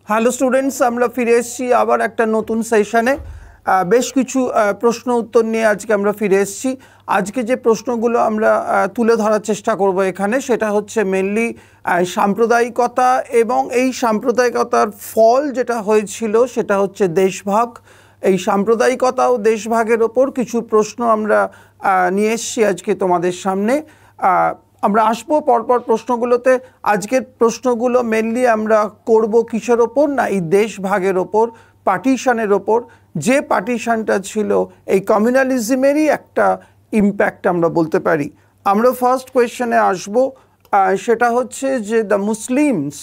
Hello students, আমরা ফিরে এসেছি আবার একটা নতুন সেশনে। বেশ কিছু প্রশ্ন উত্তর নিয়ে আজকে আমরা ফিরে এসেছি। আজকে যে প্রশ্নগুলো আমরা তুলে ধরার চেষ্টা করব এখানে, সেটা হচ্ছে মেনলি সাম্প্রদায়িকতা এবং এই সাম্প্রদায়িকতার ফল যেটা হয়েছিল সেটা হচ্ছে দেশভাগ। এই সাম্প্রদায়িকতা ও দেশভাগের ওপর কিছু প্রশ্ন আমরা নিয়ে এসেছি আজকে তোমাদের সামনে। আমরা আসবো পরপর প্রশ্নগুলোতে। আজকের প্রশ্নগুলো মেনলি আমরা করব কিসের ওপর না, এই দেশভাগের ওপর, পার্টিশনের ওপর। যে পার্টিশনটা ছিল এই কমিউনালিজমেরই একটা ইম্প্যাক্ট আমরা বলতে পারি। আমরা ফার্স্ট কোয়েশ্চেনে আসবো, সেটা হচ্ছে যে দ্য মুসলিমস,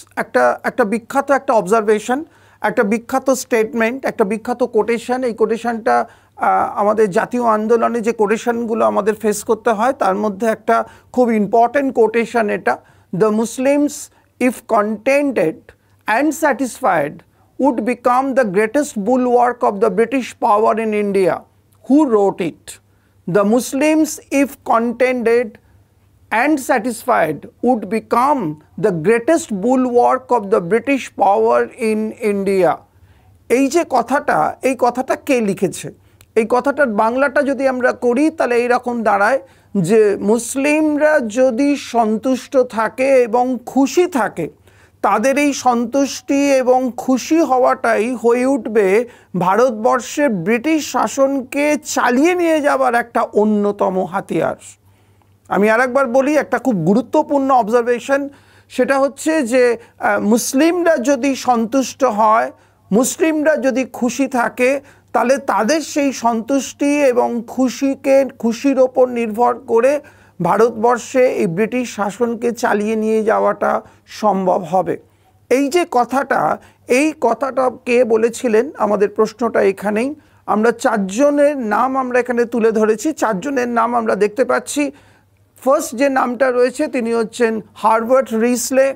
একটা বিখ্যাত একটা অবজারভেশন, একটা বিখ্যাত স্টেটমেন্ট, একটা বিখ্যাত কোটেশন। এই কোটেশনটা আমাদের জাতীয় আন্দোলনে যে কোটেশনগুলো আমাদের ফেস করতে হয় তার মধ্যে একটা খুব ইম্পর্টেন্ট কোটেশন এটা। The Muslims if contented and satisfied would become the greatest bulwark of the British power in India. Who wrote it? The Muslims, if contented and satisfied, would become the greatest bulwark of the British power in India. এই যে কথাটা, এই কথাটা কে লিখেছে? এই কথাটার বাংলাটা যদি আমরা করি তাহলে এইরকম দাঁড়ায় যে মুসলিমরা যদি সন্তুষ্ট থাকে এবং খুশি থাকে, তাদের এই সন্তুষ্টি এবং খুশি হওয়াটাই হয়ে উঠবে ভারতবর্ষে ব্রিটিশ শাসনকে চালিয়ে নিয়ে যাওয়ার একটা অন্যতম হাতিয়ার। আমি আরেকবার বলি, একটা খুব গুরুত্বপূর্ণ অবজারভেশন, সেটা হচ্ছে যে মুসলিমরা যদি সন্তুষ্ট হয়, মুসলিমরা যদি খুশি থাকে, তাহলে তাদের সেই সন্তুষ্টি এবং খুশির ওপর নির্ভর করে ভারতবর্ষে এই ব্রিটিশ শাসনকে চালিয়ে নিয়ে যাওয়াটা সম্ভব হবে। এই যে কথাটা, এই কথাটা কে বলেছিলেন? আমাদের প্রশ্নটা এখানেই। আমরা চারজনের নাম আমরা এখানে তুলে ধরেছি। চারজনের নাম আমরা দেখতে পাচ্ছি। ফার্স্ট যে নামটা রয়েছে তিনি হচ্ছেন হারবার্ট রিসলে,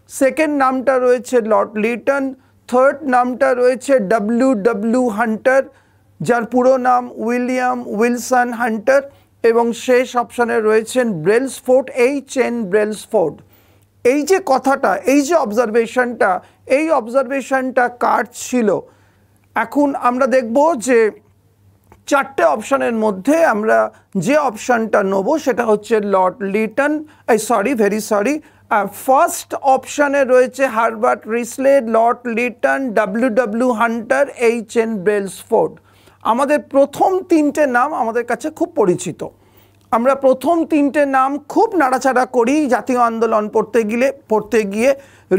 সেকেন্ড নামটা রয়েছে লর্ড লিটন, থার্ড নামটা রয়েছে ডব্লিউ হান্টার, যার পুরো নাম উইলিয়াম উইলসন হান্টার, এবং শেষ অপশানে রয়েছেন ব্রেলসফোর্ড, H.N. ব্রেলসফোর্ড। এই যে কথাটা, এই যে অবজারভেশনটা, এই অবজারভেশনটা কার ছিল? এখন আমরা দেখব যে চারটে অপশানের মধ্যে আমরা যে অপশানটা নেব সেটা হচ্ছে লর্ড লিটন, ফার্স্ট অপশানে রয়েছে Herbert Risley, Lord Lytton, W Hunter, H.N. Brailsford. আমাদের প্রথম তিনটে নাম আমাদের কাছে খুব পরিচিত। আমরা প্রথম তিনটে নাম খুব নাড়াচাড়া করি জাতীয় আন্দোলন পড়তে গিয়ে।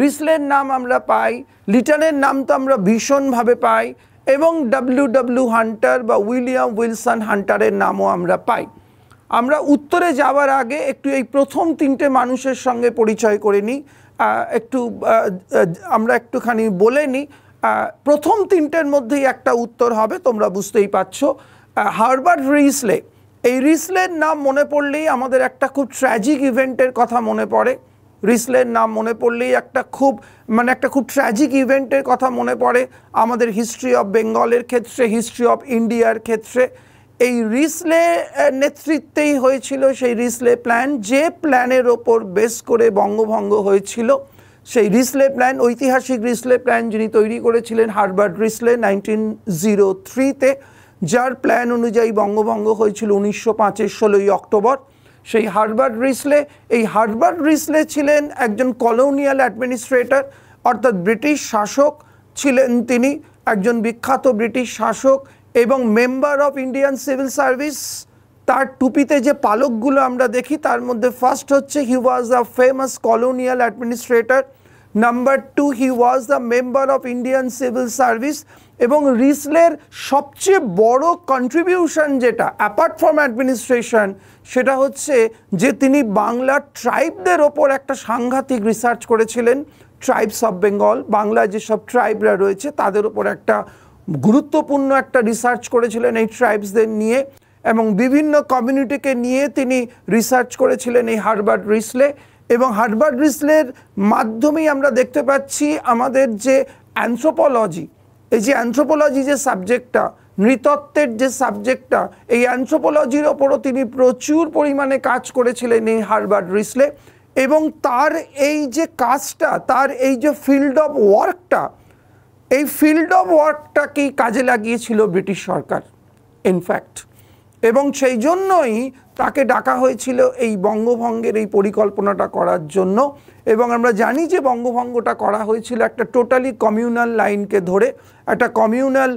রিসলের নাম আমরা পাই, লিটনের নাম তো আমরা ভীষণভাবে পাই, এবং ডব্লিউ হান্টার বা উইলিয়াম উইলসন হান্টারের নামও আমরা পাই। আমরা উত্তরে যাওয়ার আগে একটু এই প্রথম তিনটে মানুষের সঙ্গে পরিচয় করে নিই, আমরা একটুখানি বলে নিই। প্রথম তিনটের মধ্যেই একটা উত্তর হবে, তোমরা বুঝতেই পারছো। হারবার্ট রিসলে, এই রিসলের নাম মনে পড়লেই আমাদের একটা খুব ট্র্যাজিক ইভেন্টের কথা মনে পড়ে। রিসলের নাম মনে পড়লেই একটা খুব ট্র্যাজিক ইভেন্টের কথা মনে পড়ে আমাদের হিস্ট্রি অফ বেঙ্গলের ক্ষেত্রে, হিস্ট্রি অফ ইন্ডিয়ার ক্ষেত্রে। এই রিসলে নেতৃত্বেই হয়েছিল সেই রিসলে প্ল্যান, যে প্ল্যানের ওপর বেস করে বঙ্গভঙ্গ হয়েছিল। সেই রিসলে প্ল্যান, ঐতিহাসিক রিসলে প্ল্যান যিনি তৈরি করেছিলেন হারবার্ট রিসলে 1903-তে, যার প্ল্যান অনুযায়ী বঙ্গভঙ্গ হয়েছিল 1905-এর 16ই অক্টোবর। সেই হারবার্ট রিসলে ছিলেন একজন কলোনিয়াল অ্যাডমিনিস্ট্রেটর, অর্থাৎ ব্রিটিশ শাসক ছিলেন তিনি, একজন বিখ্যাত ব্রিটিশ শাসক এবং member of Indian civil service. তার টুপিতে যে পালকগুলো আমরা দেখি তার মধ্যে ফার্স্ট হচ্ছে he was a famous colonial administrator, number 2 he was the member of Indian civil service. এবং রিসলের সবচেয়ে বড় কন্ট্রিবিউশন যেটা অ্যাপার্ট ফ্রম অ্যাডমিনিস্ট্রেশন, সেটা হচ্ছে যে তিনি বাংলার ট্রাইবদের ওপর একটা সাংঘাতিক রিসার্চ করেছিলেন। ট্রাইবস অফ বেঙ্গল, বাংলায় যেসব ট্রাইবরা রয়েছে তাদের ওপর একটা গুরুত্বপূর্ণ একটা রিসার্চ করেছিলেন এই ট্রাইবসদের নিয়ে, এবং বিভিন্ন কমিউনিটিকে নিয়ে তিনি রিসার্চ করেছিলেন এই হারবার্ট রিসলে। এবং হারবার্ট রিসলের মাধ্যমেই আমরা দেখতে পাচ্ছি আমাদের যে অ্যানথ্রোপোলজি, এই যে অ্যানথ্রোপোলজি যে সাবজেক্টটা, নৃতত্ত্বের যে সাবজেক্টটা, এই অ্যানথ্রোপোলজির ওপরও তিনি প্রচুর পরিমাণে কাজ করেছিলেন এই হারবার্ট রিসলে। এবং তার এই যে কাজটা, তার এই যে ফিল্ড অফ ওয়ার্কটা, এই ফিল্ড অফ ওয়ার্কটাকেই কাজে লাগিয়েছিল ব্রিটিশ সরকার ইনফ্যাক্ট, এবং সেই জন্যই তাকে ডাকা হয়েছিল এই বঙ্গভঙ্গের এই পরিকল্পনাটা করার জন্য। এবং আমরা জানি যে বঙ্গভঙ্গটা করা হয়েছিল একটা টোটালি কমিউনাল লাইনকে ধরে, একটা কমিউনাল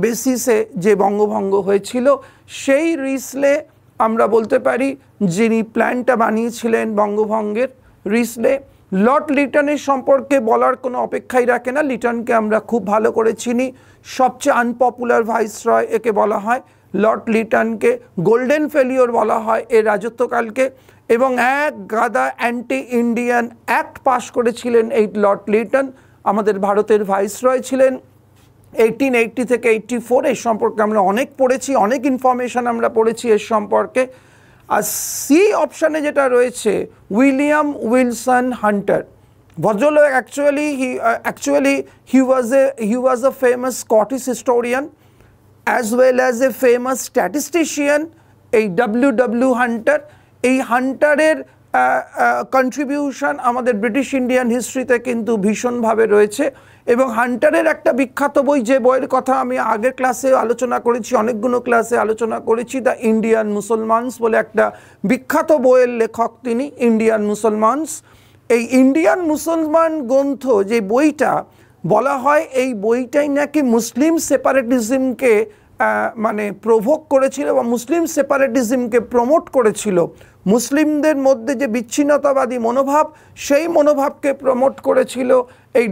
বেসিসে যে বঙ্গভঙ্গ হয়েছিল। সেই রিসলে আমরা বলতে পারি যিনি প্ল্যানটা বানিয়েছিলেন বঙ্গভঙ্গের, রিসলে লর্ড লিটনের সম্পর্কে বলার কোনো অপেক্ষাই রাখে না। লিটনকে আমরা খুব ভালো করে চিনি, সবচেয়ে আনপপুলার ভাইসরয় একে বলা হয়। লর্ড লিটনকে গোল্ডেন ফেলিওর বলা হয় এর রাজত্বকালকে, এবং এক গাদা অ্যান্টি ইন্ডিয়ান অ্যাক্ট পাশ করেছিলেন এই লর্ড লিটন। আমাদের ভারতের ভাইসরয় ছিলেন 1880 থেকে 84। এর সম্পর্কে আমরা অনেক পড়েছি, অনেক ইনফরমেশান আমরা পড়েছি এর সম্পর্কে। আর সি অপশানে যেটা রয়েছে উইলিয়াম উইলসন হান্টার ভদ্রলোক, actually he was a famous Scottish historian as well as a famous statistician, এই W হান্টার। এই হান্টারের কন্ট্রিবিউশন আমাদের ব্রিটিশ ইন্ডিয়ান হিস্ট্রিতে কিন্তু ভীষণভাবে রয়েছে। এবং হান্টারের একটা বিখ্যাত বই, যে বইয়ের কথা আমি আগের ক্লাসে আলোচনা করেছি, অনেকগুলো ক্লাসে আলোচনা করেছি, দ্য ইন্ডিয়ান মুসলমানস বলে একটা বিখ্যাত বইয়ের লেখক তিনি, ইন্ডিয়ান মুসলমানস। এই ইন্ডিয়ান মুসলমান গ্রন্থ যে বইটা বলা হয়, এই বইটাই নাকি মুসলিম সেপারেটিজমকে মানে প্রভোগ করেছিল বা মুসলিম সেপারেটিজমকে প্রমোট করেছিল। মুসলিমদের মধ্যে যে বিচ্ছিন্নতাবাদী মনোভাব, সেই মনোভাবকে প্রমোট করেছিল এই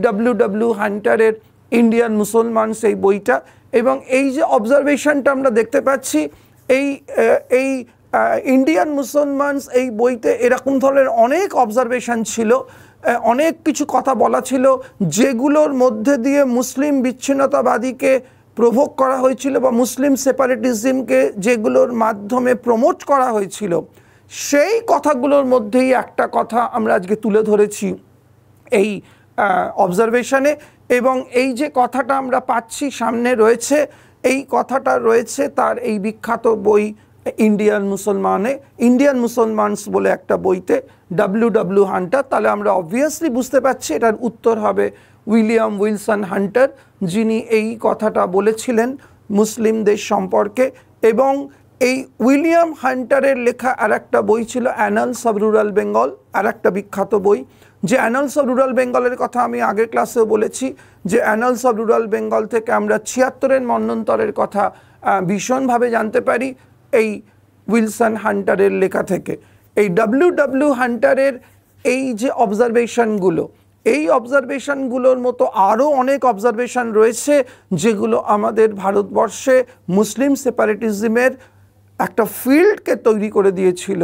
W হান্টারের ইন্ডিয়ান মুসলমানস এই বইটা। এবং এই যে অবজারভেশনটা আমরা দেখতে পাচ্ছি এই ইন্ডিয়ান মুসলমানস এই বইতে এরকম ধরনের অনেক অবজারভেশন ছিল, অনেক কিছু কথা বলা ছিল, যেগুলোর মধ্যে দিয়ে মুসলিম বিচ্ছিন্নতাবাদীকে প্রভোগ করা হয়েছিল বা মুসলিম সেপারেটিজমকে যেগুলোর মাধ্যমে প্রমোট করা হয়েছিল, সেই কথাগুলোর মধ্যেই একটা কথা আমরা আজকে তুলে ধরেছি এই অবজারভেশনে। এবং এই যে কথাটা আমরা পাচ্ছি সামনে রয়েছে, এই কথাটা রয়েছে তার এই বিখ্যাত বই ইন্ডিয়ান মুসলমানস বলে একটা বইতে, W হান্টার। তাহলে আমরা অবভিয়াসলি বুঝতে পারছি এটার উত্তর হবে উইলিয়াম উইলসন হান্টার, যিনি এই কথাটা বলেছিলেন মুসলিমদের সম্পর্কে। এবং এই উইলিয়াম হান্টারের লেখা আর একটা বই ছিল অ্যানালস অব রুরাল বেঙ্গল, আর একটা বিখ্যাত বই। যে অ্যানালস অব রুরাল বেঙ্গলের কথা আমি আগের ক্লাসেও বলেছি, যে অ্যানালস অব রুরাল বেঙ্গল থেকে আমরা 76-এর মন্বন্তরের কথা ভীষণভাবে জানতে পারি এই উইলসন হান্টারের লেখা থেকে। এই W হান্টারের এই যে অবজারভেশনগুলো, এই অবজারভেশনগুলোর মতো আরও অনেক অবজারভেশন রয়েছে, যেগুলো আমাদের ভারতবর্ষে মুসলিম সেপারেটিজমের একটা ফিল্ডকে তৈরি করে দিয়েছিল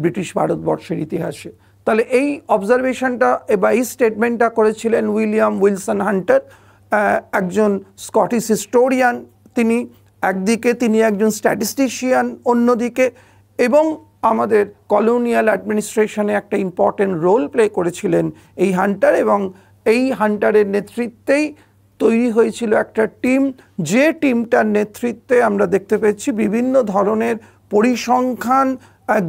ব্রিটিশ ভারতবর্ষের ইতিহাসে। তাহলে এই অবজারভেশনটা বা এই স্টেটমেন্টটা করেছিলেন উইলিয়াম উইলসন হান্টার, একজন স্কটিশ হিস্টোরিয়ান। তিনি একদিকে তিনি একজন স্ট্যাটিস্টিশিয়ান অন্যদিকে, এবং আমাদের কলোনিয়াল অ্যাডমিনিস্ট্রেশনে একটা ইম্পর্টেন্ট রোল প্লে করেছিলেন এই হান্টার। এবং এই হান্টারের নেতৃত্বেই তৈরি হয়েছিল একটা টিম, যে টিমটার নেতৃত্বে আমরা দেখতে পেয়েছি বিভিন্ন ধরনের পরিসংখ্যান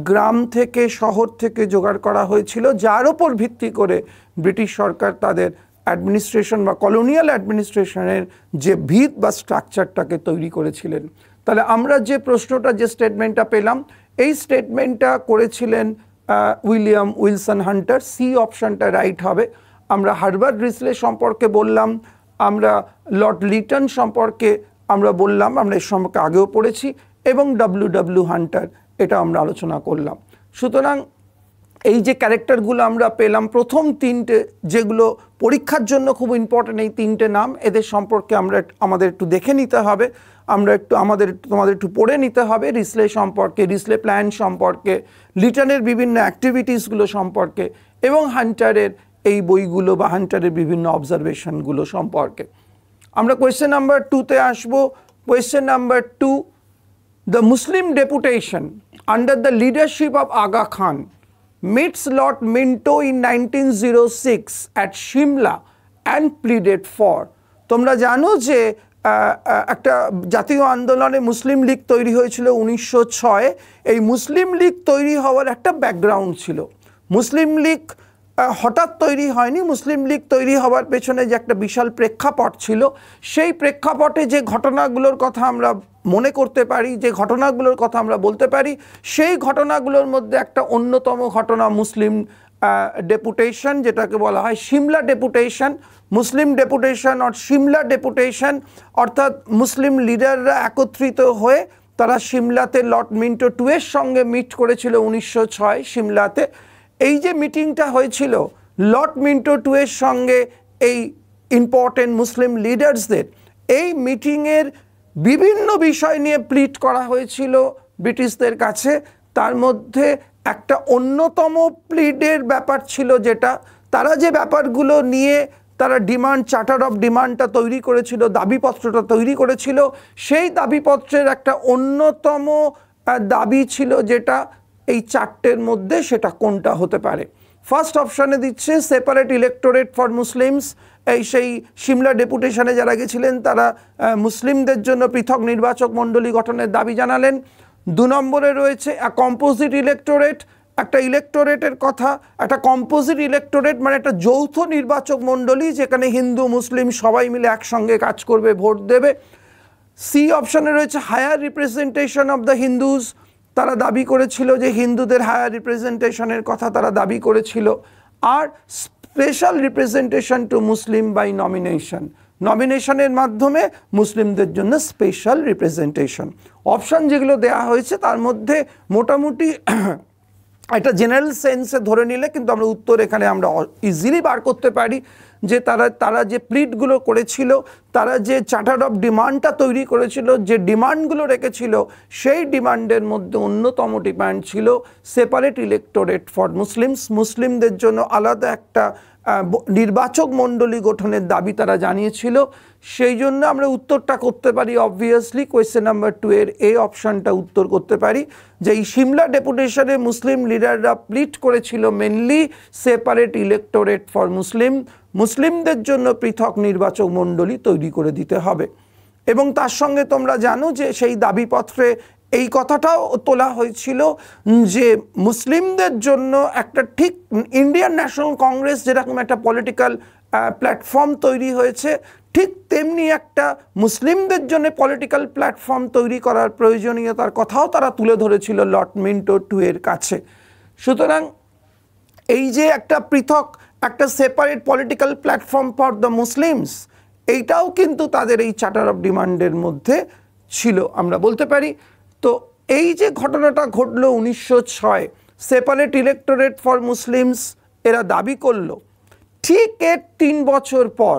গ্রাম থেকে শহর থেকে জোগাড় করা হয়েছিল, যার ওপর ভিত্তি করে ব্রিটিশ সরকার তাদের অ্যাডমিনিস্ট্রেশন বা কলোনিয়াল অ্যাডমিনিস্ট্রেশনের যে ভিত বা স্ট্রাকচারটাকে তৈরি করেছিলেন। তাহলে আমরা যে প্রশ্নটা, যে স্টেটমেন্টটা পেলাম, এই স্টেটমেন্টটা করেছিলেন উইলিয়াম উইলসন হান্টার। সি অপশানটা রাইট হবে। আমরা হার্বার্ট রিসলে সম্পর্কে বললাম, আমরা লর্ড লিটন সম্পর্কে আমরা বললাম, আমরা এর সম্পর্কে আগেও পড়েছি, এবং W হান্টার এটা আমরা আলোচনা করলাম। সুতরাং এই যে ক্যারেক্টারগুলো আমরা পেলাম, প্রথম তিনটে যেগুলো পরীক্ষার জন্য খুব ইম্পর্টেন্ট, এই তিনটে নাম, এদের সম্পর্কে আমাদের একটু দেখে নিতে হবে, তোমাদের একটু পড়ে নিতে হবে রিসলে সম্পর্কে, রিসলে প্ল্যান সম্পর্কে, লিটনের বিভিন্ন অ্যাক্টিভিটিসগুলো সম্পর্কে, এবং হান্টারের এই বইগুলো বা হান্টারের বিভিন্ন অবজারভেশনগুলো সম্পর্কে। আমরা কোয়েশ্চেন নাম্বার 2-তে আসবো। Question number 2, the Muslim deputation under the leadership of Aga Khan meets Lord Minto in 1906 at Shimla and pleaded for. তোমরা জানো যে একটা জাতীয় আন্দোলনে মুসলিম লীগ তৈরি হয়েছিল 1906। এই মুসলিম লীগ তৈরি হওয়ার একটা ব্যাকগ্রাউন্ড ছিল। মুসলিম লীগ হঠাৎ তৈরি হয়নি। মুসলিম লীগ তৈরি হওয়ার পেছনে যে একটা বিশাল প্রেক্ষাপট ছিল, সেই প্রেক্ষাপটে যে ঘটনাগুলোর কথা আমরা মনে করতে পারি, যে ঘটনাগুলোর কথা আমরা বলতে পারি, সেই ঘটনাগুলোর মধ্যে একটা অন্যতম ঘটনা মুসলিম ডেপুটেশন, যেটাকে বলা হয় সিমলা ডেপুটেশন। মুসলিম ডেপুটেশন আর সিমলা ডেপুটেশন, অর্থাৎ মুসলিম লিডাররা একত্রিত হয়ে তারা সিমলাতে লর্ড মিন্টো টু এর সঙ্গে মিট করেছিল 1906 সিমলাতে। এই যে মিটিংটা হয়েছিল লর্ড মিন্টো টু এর সঙ্গে এই ইম্পর্টেন্ট মুসলিম লিডার্সদের, এই মিটিংয়ের বিভিন্ন বিষয় নিয়ে প্লিট করা হয়েছিল ব্রিটিশদের কাছে। তার মধ্যে একটা অন্যতম প্লিডের ব্যাপার ছিল, যেটা তারা যে ব্যাপারগুলো নিয়ে তারা ডিমান্ড, চার্টার অফ ডিমান্ডটা তৈরি করেছিল, দাবিপত্রটা তৈরি করেছিল, সেই দাবিপত্রের একটা অন্যতম দাবি ছিল যেটা এই চারটের মধ্যে, সেটা কোনটা হতে পারে? ফার্স্ট অপশানে দিচ্ছে সেপারেট ইলেক্টোরেট ফর মুসলিমস। সেই সিমলা ডেপুটেশনে যারা গেছিলেন তারা মুসলিমদের জন্য পৃথক নির্বাচক মণ্ডলী গঠনের দাবি জানালেন। 2 নম্বরে রয়েছে কম্পোজিট ইলেক্টোরেট, একটা ইলেক্টোরেটের কথা, একটা কম্পোজিট ইলেক্টোরেট মানে একটা যৌথ নির্বাচক মণ্ডলী যেখানে হিন্দু মুসলিম সবাই মিলে একসঙ্গে কাজ করবে, ভোট দেবে। সি অপশানে রয়েছে higher representation of the Hindus, তারা দাবি করেছিল যে হিন্দুদের হায়ার রিপ্রেজেন্টেশনের কথা তারা দাবি করেছিল। আর special representation to Muslim by nomination, নমিনেশনের মাধ্যমে মুসলিমদের জন্য স্পেশাল রিপ্রেজেন্টেশন। অপশান যেগুলো দেওয়া হয়েছে তার মধ্যে মোটামুটি একটা জেনারেল সেন্সে ধরে নিলে কিন্তু আমরা উত্তর এখানে আমরা ইজিলি বার করতে পারি যে তারা যে প্লিটগুলো করেছিল, তারা যে চার্টার অফ ডিমান্ডটা তৈরি করেছিল, যে ডিমান্ডগুলো রেখেছিল, সেই ডিমান্ডের মধ্যে অন্যতম ডিমান্ড ছিল সেপারেট ইলেক্টোরেট ফর মুসলিমস, মুসলিমদের জন্য আলাদা একটা নির্বাচক মণ্ডলী গঠনের দাবি তারা জানিয়েছিল। সেই জন্য আমরা উত্তরটা করতে পারি অবভিয়াসলি কোয়েশ্চেন নাম্বার 2 এর এই অপশানটা উত্তর করতে পারি যে এই সিমলা ডেপুটেশনে মুসলিম লিডাররা প্লিট করেছিল mainly separate electorate for Muslim, মুসলিমদের জন্য পৃথক নির্বাচক মণ্ডলী তৈরি করে দিতে হবে। এবং তার সঙ্গে তোমরা জানো যে সেই দাবিপত্রে এই কথাটাও তোলা হয়েছিল যে মুসলিমদের জন্য একটা ঠিক ইন্ডিয়ান ন্যাশনাল কংগ্রেস যেরকম একটা পলিটিক্যাল প্ল্যাটফর্ম তৈরি হয়েছে, ঠিক তেমনি একটা মুসলিমদের জন্য পলিটিক্যাল প্ল্যাটফর্ম তৈরি করার প্রয়োজনীয়তার কথাও তারা তুলে ধরেছিল লর্ড মিন্টো টু এর কাছে। সুতরাং এই যে একটা পৃথক, একটা separate political platform for the Muslims, এইটাও কিন্তু তাদের এই চার্টার অফ ডিমান্ডের মধ্যে ছিল আমরা বলতে পারি। তো এই যে ঘটনাটা ঘটলো 1906, সেপারেট ইলেক্টোরেট ফর মুসলিমস এরা দাবি করলো, ঠিক এর 3 বছর পর,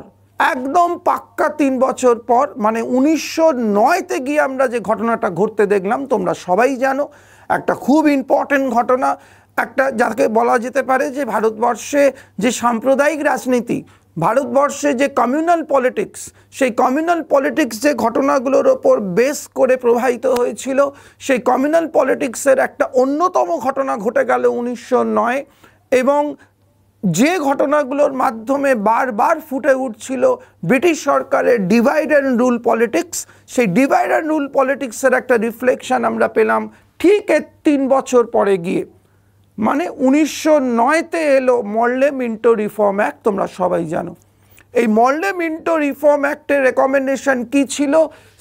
একদম পাক্কা 3 বছর পর, মানে 1909তে গিয়ে আমরা যে ঘটনাটা ঘটতে দেখলাম তোমরা সবাই জানো, একটা খুব ইম্পর্টেন্ট ঘটনা, একটা যাকে বলা যেতে পারে যে ভারতবর্ষে যে সাম্প্রদায়িক রাজনীতি, ভারতবর্ষে যে কমিউনাল পলিটিক্স, সেই কমিউনাল পলিটিক্স যে ঘটনাগুলোর ওপর বেস করে প্রবাহিত হয়েছিল, সেই কমিউনাল পলিটিক্সের একটা অন্যতম ঘটনা ঘটে গেল 1909। এবং যে ঘটনাগুলোর মাধ্যমে বারবার ফুটে উঠছিল ব্রিটিশ সরকারের ডিভাইড অ্যান্ড রুল পলিটিক্স, সেই ডিভাইড অ্যান্ড রুল পলিটিক্সের একটা রিফ্লেকশন আমরা পেলাম ঠিক এর 3 বছর পরে গিয়ে, মানে 1909তে এলো মরলে মিন্টো রিফর্ম অ্যাক্ট। তোমরা সবাই জানো এই মরলে মিন্টো রিফর্ম অ্যাক্টের রেকমেন্ডেশন কি ছিল?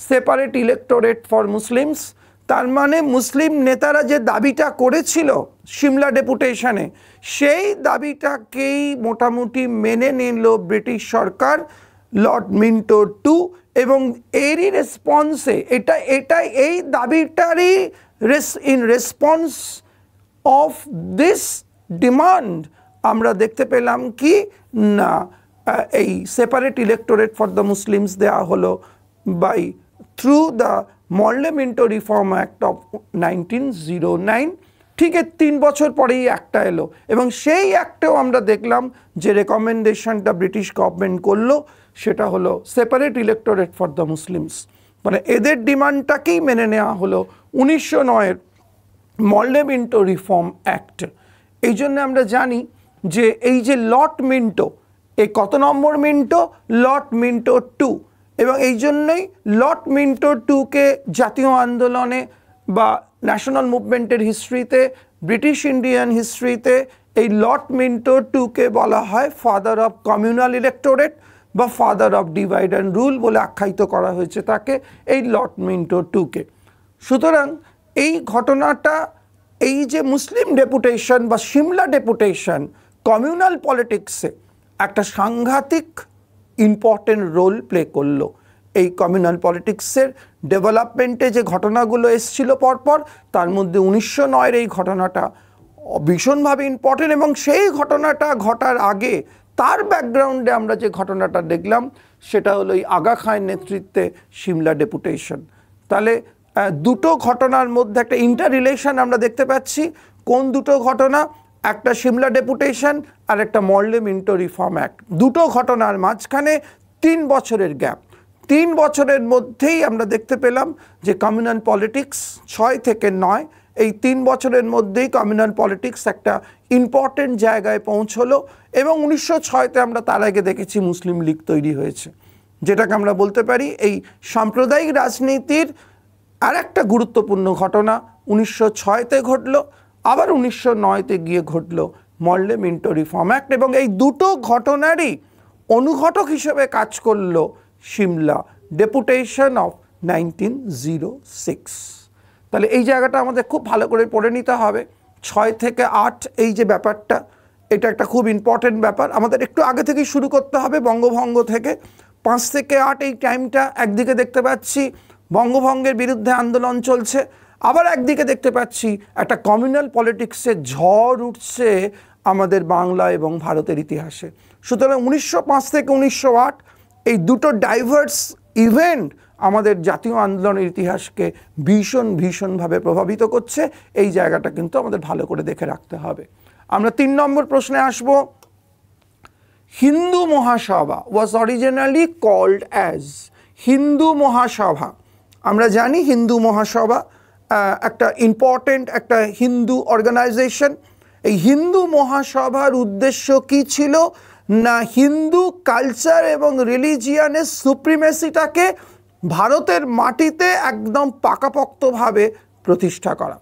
Separate electorate for Muslims. তার মানে মুসলিম নেতারা যে দাবিটা করেছিল সিমলা ডেপুটেশনে, সেই দাবিটাকেই মোটামুটি মেনে নিল ব্রিটিশ সরকার, লর্ড মিন্টো টু। এবং এরই রেসপন্সে এটা এই দাবিটারই in response of this demand আমরা দেখতে পেলাম কি না, এই separate electorate for the Muslims দেওয়া হলো by through the Morley Minto reform act of 1909। ঠিক এর 3 বছর পরেই একটা এলো এবং সেই অ্যাক্টেও আমরা দেখলাম যে রেকমেন্ডেশনটা ব্রিটিশ গভর্নমেন্ট করলো সেটা হলো separate electorate for the Muslims, মানে এদের ডিমান্ডটাকেই মেনে নেওয়া হলো 1909-এর মরলে মিন্টো রিফর্ম অ্যাক্ট। এই জন্য আমরা জানি যে এই যে লর্ড মিন্টো, এই কত নম্বর মিন্টো? Lord Minto two. এবং এই জন্যই লর্ড মিন্টো টুকে জাতীয় আন্দোলনে বা ন্যাশনাল মুভমেন্টের হিস্ট্রিতে, ব্রিটিশ ইন্ডিয়ান হিস্ট্রিতে এই লর্ড মিন্টো টুকে বলা হয় ফাদার অফ কমিউনাল ইলেক্টোরেট বা father of divide and rule বলে আখ্যায়িত করা হয়েছে তাকে, এই লর্ড মিন্টো টুকে। সুতরাং এই ঘটনাটা, এই যে মুসলিম ডেপুটেশন বা সিমলা ডেপুটেশন কমিউনাল পলিটিক্সে একটা সাংঘাতিক ইম্পর্টেন্ট রোল প্লে করলো। এই কমিউনাল পলিটিক্সের ডেভেলপমেন্টে যে ঘটনাগুলো এসছিল পরপর, তার মধ্যে 1909 এই ঘটনাটা ভীষণভাবে ইম্পর্টেন্ট। এবং সেই ঘটনাটা ঘটার আগে তার ব্যাকগ্রাউন্ডে আমরা যে ঘটনাটা দেখলাম সেটা হলো এই আগা খাঁয়ের নেতৃত্বে সিমলা ডেপুটেশন। তাহলে দুটো ঘটনার মধ্যে একটা ইন্টার রিলেশন আমরা দেখতে পাচ্ছি। কোন দুটো ঘটনা? একটা সিমলা ডেপুটেশন আর একটা মর্লে মিন্টো রিফর্ম অ্যাক্ট। দুটো ঘটনার মাঝখানে 3 বছরের গ্যাপ। 3 বছরের মধ্যেই আমরা দেখতে পেলাম যে কমিউনাল পলিটিক্স 6 থেকে 9, এই 3 বছরের মধ্যেই কমিউনাল পলিটিক্স একটা ইম্পর্টেন্ট জায়গায় পৌঁছলো। এবং 1906-তে আমরা তার আগে দেখেছি মুসলিম লীগ তৈরি হয়েছে, যেটাকে আমরা বলতে পারি এই সাম্প্রদায়িক রাজনীতির আর একটা গুরুত্বপূর্ণ ঘটনা 1906-তে ঘটলো, আবার 1909-তে গিয়ে ঘটলো মর্লে মিন্টো রিফর্ম অ্যাক্ট। এবং এই দুটো ঘটনারই অনুঘটক হিসেবে কাজ করলো সিমলা ডেপুটেশন অফ 1906। তাহলে এই জায়গাটা আমাদের খুব ভালো করে পড়ে নিতে হবে। 6 থেকে 8 এই যে ব্যাপারটা, এটা একটা খুব ইম্পর্টেন্ট ব্যাপার। আমাদের একটু আগে থেকেই শুরু করতে হবে, বঙ্গভঙ্গ থেকে। 5 থেকে 8 এই টাইমটা একদিকে দেখতে পাচ্ছি বঙ্গভঙ্গের বিরুদ্ধে আন্দোলন চলছে, আবার একদিকে দেখতে পাচ্ছি একটা কমিউনাল পলিটিক্সের ঝড় উঠছে আমাদের বাংলা এবং ভারতের ইতিহাসে। সুতরাং 1905 থেকে 1908 এই দুটো ডাইভার্স ইভেন্ট আমাদের জাতীয় আন্দোলনের ইতিহাসকে ভীষণভাবে প্রভাবিত করছে। এই জায়গাটা কিন্তু আমাদের ভালো করে দেখে রাখতে হবে। আমরা 3 নম্বর প্রশ্নে আসব। Hindu Mahasabha was originally called as, Hindu Mahasabha. আমরা জানি হিন্দু মহাসভা একটা ইম্পর্টেন্ট একটা হিন্দু অর্গানাইজেশন। এই হিন্দু মহাসভার উদ্দেশ্য কি ছিল? না হিন্দু কালচার এবং রিলিজিয়ানের সুপ্রিমেসিটাকে ভারতের মাটিতে একদম পাকাপোক্তভাবে প্রতিষ্ঠা করা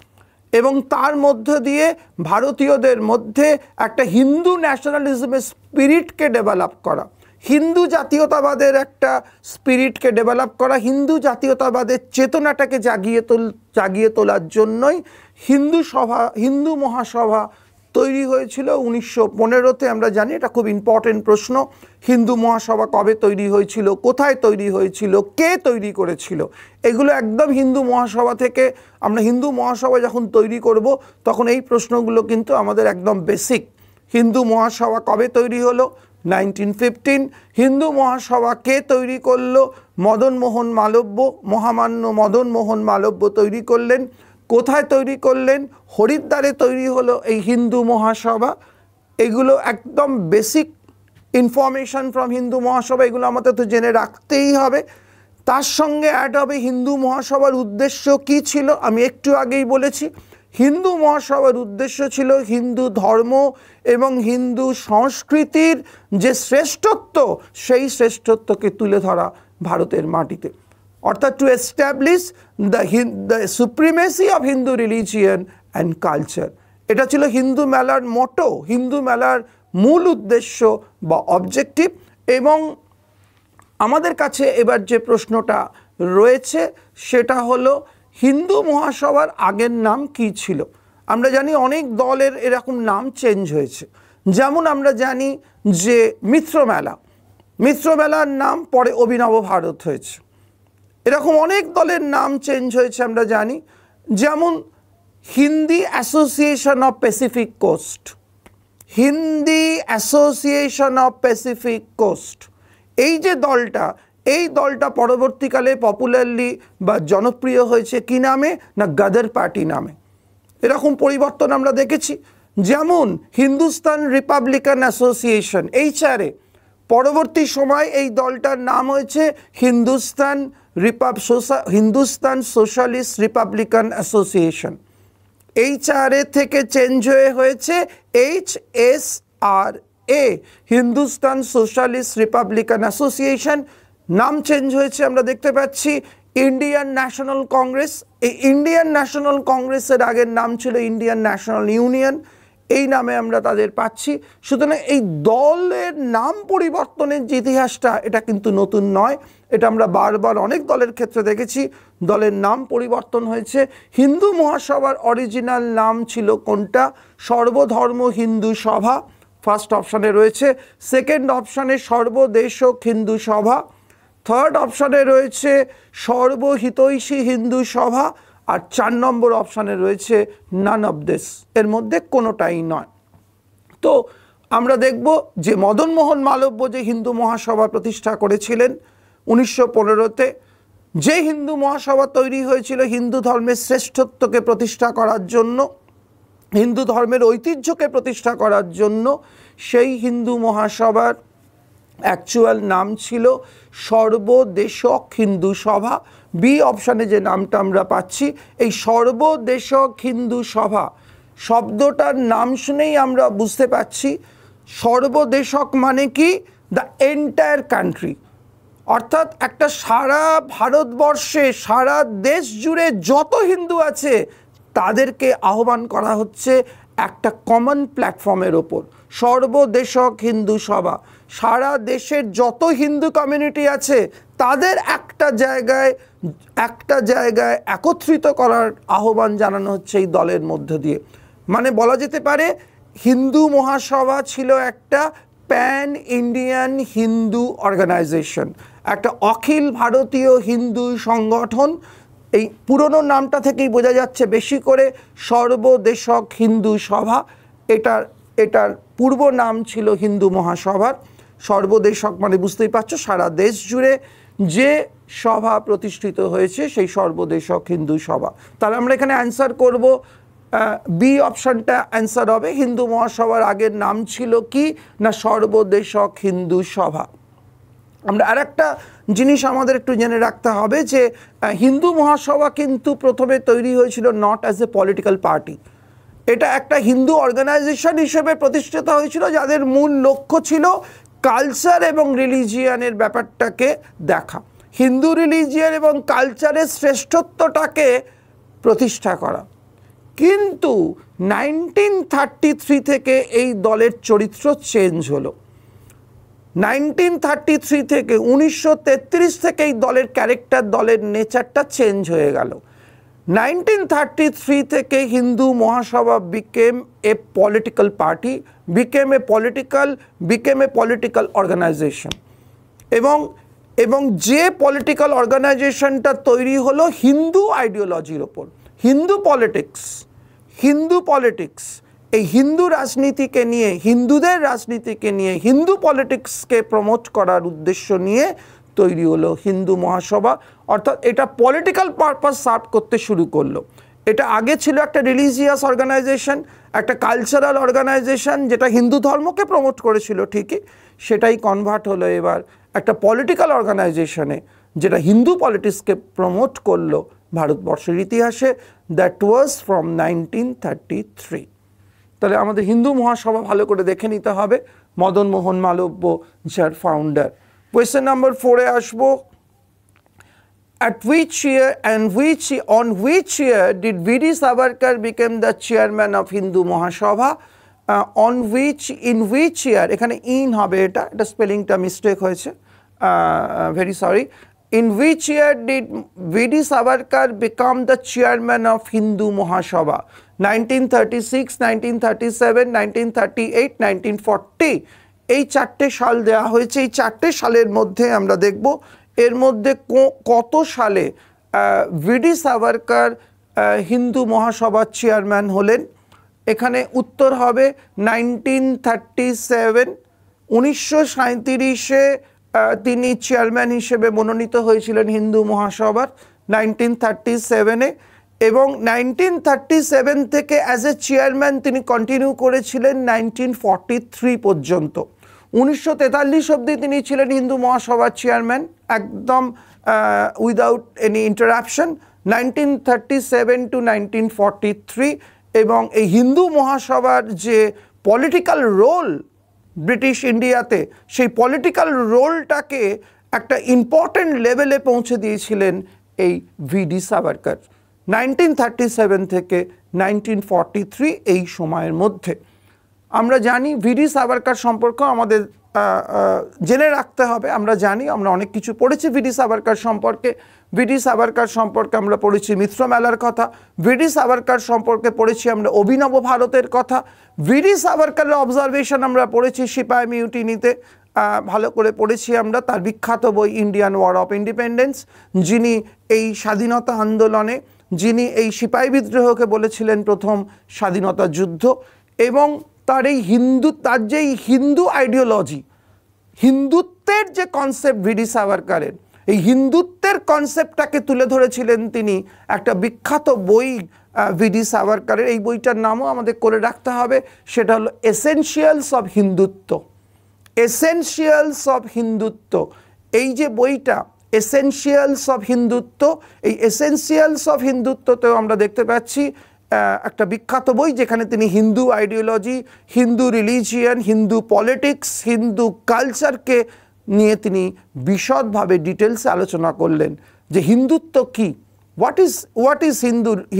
এবং তার মধ্য দিয়ে ভারতীয়দের মধ্যে একটা হিন্দু ন্যাশনালিজমের স্পিরিটকে ডেভেলপ করা, হিন্দু জাতীয়তাবাদের একটা স্পিরিটকে ডেভেলপ করা, হিন্দু জাতীয়তাবাদের চেতনাটাকে জাগিয়ে তোলার জন্যই হিন্দু মহাসভা তৈরি হয়েছিল 1915-তে। আমরা জানি এটা খুব ইম্পর্টেন্ট প্রশ্ন। হিন্দু মহাসভা কবে তৈরি হয়েছিল, কোথায় তৈরি হয়েছিল, কে তৈরি করেছিল, এগুলো একদম হিন্দু মহাসভা থেকে। আমরা হিন্দু মহাসভা যখন তৈরি করব তখন এই প্রশ্নগুলো কিন্তু আমাদের একদম বেসিক। হিন্দু মহাসভা কবে তৈরি হলো? 1915। হিন্দু মহাসভা কে তৈরি করলো? মদনমোহন মালব্য, মহামান্য মদনমোহন মালব্য তৈরি করলেন। কোথায় তৈরি করলেন? হরিদ্বারে তৈরি হলো এই হিন্দু মহাসভা। এগুলো একদম বেসিক ইনফরমেশন ফ্রম হিন্দু মহাসভা, এগুলো আমাদের তো জেনে রাখতেই হবে। তার সঙ্গে অ্যাড হবে হিন্দু মহাসভার উদ্দেশ্য কি ছিল। আমি একটু আগেই বলেছি হিন্দু মহাসভার উদ্দেশ্য ছিল হিন্দু ধর্ম এবং হিন্দু সংস্কৃতির যে শ্রেষ্ঠত্ব, সেই শ্রেষ্ঠত্বকে তুলে ধরা ভারতের মাটিতে, অর্থাৎ to establish the supremacy of Hindu religion and culture. এটা ছিল হিন্দু মেলার মোটো, হিন্দু মেলার মূল উদ্দেশ্য বা অবজেক্টিভ। এবং আমাদের কাছে এবার যে প্রশ্নটা রয়েছে সেটা হলো হিন্দু মহাসভার আগের নাম কি ছিল। আমরা জানি অনেক দলের এরকম নাম চেঞ্জ হয়েছে। যেমন আমরা জানি যে মিত্রমেলার নাম পরে অভিনব ভারত হয়েছে। এরকম অনেক দলের নাম চেঞ্জ হয়েছে আমরা জানি। যেমন Hindi Association of Pacific Coast, Hindi Association of Pacific Coast, এই যে দলটা, এই দলটা পরবর্তীকালে পপুলারলি বা জনপ্রিয় হয়েছে কি নামে? না গদর পার্টি নামে। এরকম পরিবর্তন আমরা দেখেছি। যেমন হিন্দুস্তান রিপাবলিকান অ্যাসোসিয়েশন, HRA, পরবর্তী সময় এই দলটার নাম হয়েছে Hindustan socialist Republican association. HRA থেকে চেঞ্জ হয়েছে HSRA, Hindustan socialist Republican association. নাম চেঞ্জ হয়েছে আমরা দেখতে পাচ্ছি ইন্ডিয়ান ন্যাশনাল কংগ্রেস। এই ইন্ডিয়ান ন্যাশনাল কংগ্রেসের আগের নাম ছিল ইন্ডিয়ান ন্যাশনাল ইউনিয়ন। এই নামে আমরা তাদের পাচ্ছি। সুতরাং এই দলের নাম পরিবর্তনের যে ইতিহাসটা, এটা কিন্তু নতুন নয়, এটা আমরা বারবার অনেক দলের ক্ষেত্রে দেখেছি। দলের নাম পরিবর্তন হয়েছে। হিন্দু মহাসভার অরিজিনাল নাম ছিল কোনটা? সর্বধর্ম হিন্দু সভা ফার্স্ট অপশানে রয়েছে। সেকেন্ড অপশানে সর্বদেশক হিন্দু সভা। থার্ড অপশানে রয়েছে সর্বহিতৈষী হিন্দু সভা। আর 4 নম্বর অপশানে রয়েছে নান অফ দিস, এর মধ্যে কোনোটাই নয়। তো আমরা দেখব যে মদন মোহন মালব্য যে হিন্দু মহাসভা প্রতিষ্ঠা করেছিলেন 1915-তে, যে হিন্দু মহাসভা তৈরি হয়েছিল হিন্দু ধর্মের শ্রেষ্ঠত্বকে প্রতিষ্ঠা করার জন্য, হিন্দু ধর্মের ঐতিহ্যকে প্রতিষ্ঠা করার জন্য, সেই হিন্দু মহাসভার অ্যাকচুয়াল নাম ছিল সর্বদেশক হিন্দু সভা। বি অপশানে যে নামটা আমরা পাচ্ছি, এই সর্বদেশক হিন্দু সভা শব্দটার নাম শুনেই আমরা বুঝতে পারছি সর্বদেশক মানে কি? দ্য এন্টায়ার কান্ট্রি, অর্থাৎ একটা সারা ভারতবর্ষে, সারা দেশ জুড়ে যত হিন্দু আছে তাদেরকে আহ্বান করা হচ্ছে একটা কমন প্ল্যাটফর্মের ওপর। সর্বদেশক হিন্দু সভা, সারা দেশের যত হিন্দু কমিউনিটি আছে তাদের একটা জায়গায় একত্রিত করার আহ্বান জানানো হচ্ছে এই দলের মধ্য দিয়ে। মানে বলা যেতে পারে হিন্দু মহাসভা ছিল একটা প্যান ইন্ডিয়ান হিন্দু অর্গানাইজেশন, একটা অখিল ভারতীয় হিন্দু সংগঠন। এই পুরনো নামটা থেকেই বোঝা যাচ্ছে বেশি করে সর্বদেশক হিন্দু সভা। এটার পূর্ব নাম ছিল হিন্দু মহাসভার। সর্বদেশক মানে বুঝতেই পারছো সারা দেশ জুড়ে যে সভা প্রতিষ্ঠিত হয়েছে সেই সর্বদেশক হিন্দু সভা। তাহলে আমরা এখানে অ্যান্সার করব বি অপশানটা অ্যান্সার হবে। হিন্দু মহাসভার আগের নাম ছিল কি না সর্বদেশক হিন্দু সভা। আমরা আর একটা জিনিস আমাদের একটু জেনে রাখতে হবে যে হিন্দু মহাসভা কিন্তু প্রথমে তৈরি হয়েছিল not as a political party, এটা একটা হিন্দু অর্গানাইজেশন হিসেবে প্রতিষ্ঠিত হয়েছিল যাদের মূল লক্ষ্য ছিল কালচার এবং রিলিজিয়ানের ব্যাপারটাকে দেখা, হিন্দু রিলিজিয়ান এবং কালচারের শ্রেষ্ঠত্বটাকে প্রতিষ্ঠা করা। কিন্তু 1933 থেকে এই দলের চরিত্র চেঞ্জ হলো। 1933 থেকে 1933 থেকে এই দলের ক্যারেক্টার, দলের নেচারটা চেঞ্জ হয়ে গেল। 1933 থেকে হিন্দু মহাসভা became a political party, became a political organization, এবং যে পলিটিক্যাল অর্গানাইজেশনটা তৈরি হলো হিন্দু আইডিওলজির ওপর। হিন্দু পলিটিক্স এই হিন্দু রাজনীতিকে নিয়ে, হিন্দুদের রাজনীতিকে নিয়ে, হিন্দু পলিটিক্সকে প্রমোট করার উদ্দেশ্য নিয়ে তৈরি হলো হিন্দু মহাসভা। অর্থাৎ এটা পলিটিক্যাল পারপাস সার্ভ করতে শুরু করলো। এটা আগে ছিল একটা রিলিজিয়াস অর্গানাইজেশন, একটা কালচারাল অর্গানাইজেশন যেটা হিন্দু ধর্মকে প্রমোট করেছিল ঠিকই, সেটাই কনভার্ট হলো এবার একটা পলিটিক্যাল অর্গানাইজেশনে যেটা হিন্দু পলিটিক্সকে প্রমোট করলো ভারতবর্ষের ইতিহাসে। That was from 1933। তাহলে আমাদের হিন্দু মহাসভা ভালো করে দেখে নিতে হবে। মদন মোহন মালব্য যার ফাউন্ডার। কোয়েশ্চেন নাম্বার 4-এ আসবো। At which year and on which year did V.D. Savarkar become the chairman of Hindu Mahasabha? In which year, এখানে in হবে, এটা স্পেলিংটা মিস্টেক হয়েছে, very sorry. In which year did V.D. Savarkar become the chairman of Hindu Mahasabha? 1936, 1937, 1938, 1940। এই 4টে সাল দেওয়া হয়েছে। এই 4টে সালের মধ্যে আমরা দেখব এর মধ্যে কত সালে ভিডি সাভারকার হিন্দু মহাসভার চেয়ারম্যান হলেন। এখানে উত্তর হবে 1937। 1937-এ তিনি চেয়ারম্যান হিসেবে মনোনীত হয়েছিলেন হিন্দু মহাসভার 1937-এ, এবং 1937 থেকে অ্যাজ এ চেয়ারম্যান তিনি কন্টিনিউ করেছিলেন 1943 পর্যন্ত। 1943 অবধি তিনি ছিলেন হিন্দু মহাসভার চেয়ারম্যান, একদম উইদাউট এনি ইন্টারাপশন, 1937 to 1943। এবং এই হিন্দু মহাসভার যে পলিটিক্যাল রোল ব্রিটিশ ইন্ডিয়াতে, সেই পলিটিক্যাল রোলটাকে একটা ইম্পর্ট্যান্ট লেভেলে পৌঁছে দিয়েছিলেন এই ভিডি সাভারকর 1937 থেকে 1943 এই সময়ের মধ্যে। আমরা জানি ভিডি সাভারকার সম্পর্কে আমাদের জেনে রাখতে হবে। আমরা জানি, আমরা অনেক কিছু পড়েছি ভিডি সাভারকার সম্পর্কে। ভিডি সাভারকার সম্পর্কে আমরা পড়েছি মিত্র মেলার কথা, ভিডি সাভারকার সম্পর্কে পড়েছি আমরা অভিনব ভারতের কথা, ভিডি সাভারকারের অবজারভেশন আমরা পড়েছি সিপাহি মিউটিনিতে, ভালো করে পড়েছি আমরা তার বিখ্যাত বই ইন্ডিয়ান ওয়ার অফ ইন্ডিপেন্ডেন্স, যিনি এই স্বাধীনতা আন্দোলনে, যিনি এই সিপাহি বিদ্রোহকে বলেছিলেন প্রথম স্বাধীনতা যুদ্ধ, এবং তার এই তার যে হিন্দু আইডিওলজি, হিন্দুত্বের যে কনসেপ্ট ভিডি সাভারকারের, এই হিন্দুত্বের কনসেপ্টটাকে তুলে ধরেছিলেন তিনি একটা বিখ্যাত বই ভিডি সাভারকারের। এই বইটার নামও আমাদের করে রাখতে হবে, সেটা হলো essentials of Hindutva. Essentials of Hindutva, এই যে বইটা এসেনশিয়ালস অফ হিন্দুত্ব, এই এসেনশিয়ালস অফ হিন্দুত্বতেও আমরা দেখতে পাচ্ছি একটা বিখ্যাত বই যেখানে তিনি Hindu ideology, Hindu religion, Hindu politics, Hindu কালচারকে নিয়ে তিনি বিশদভাবে ডিটেলসে আলোচনা করলেন যে হিন্দুত্ব কী, what is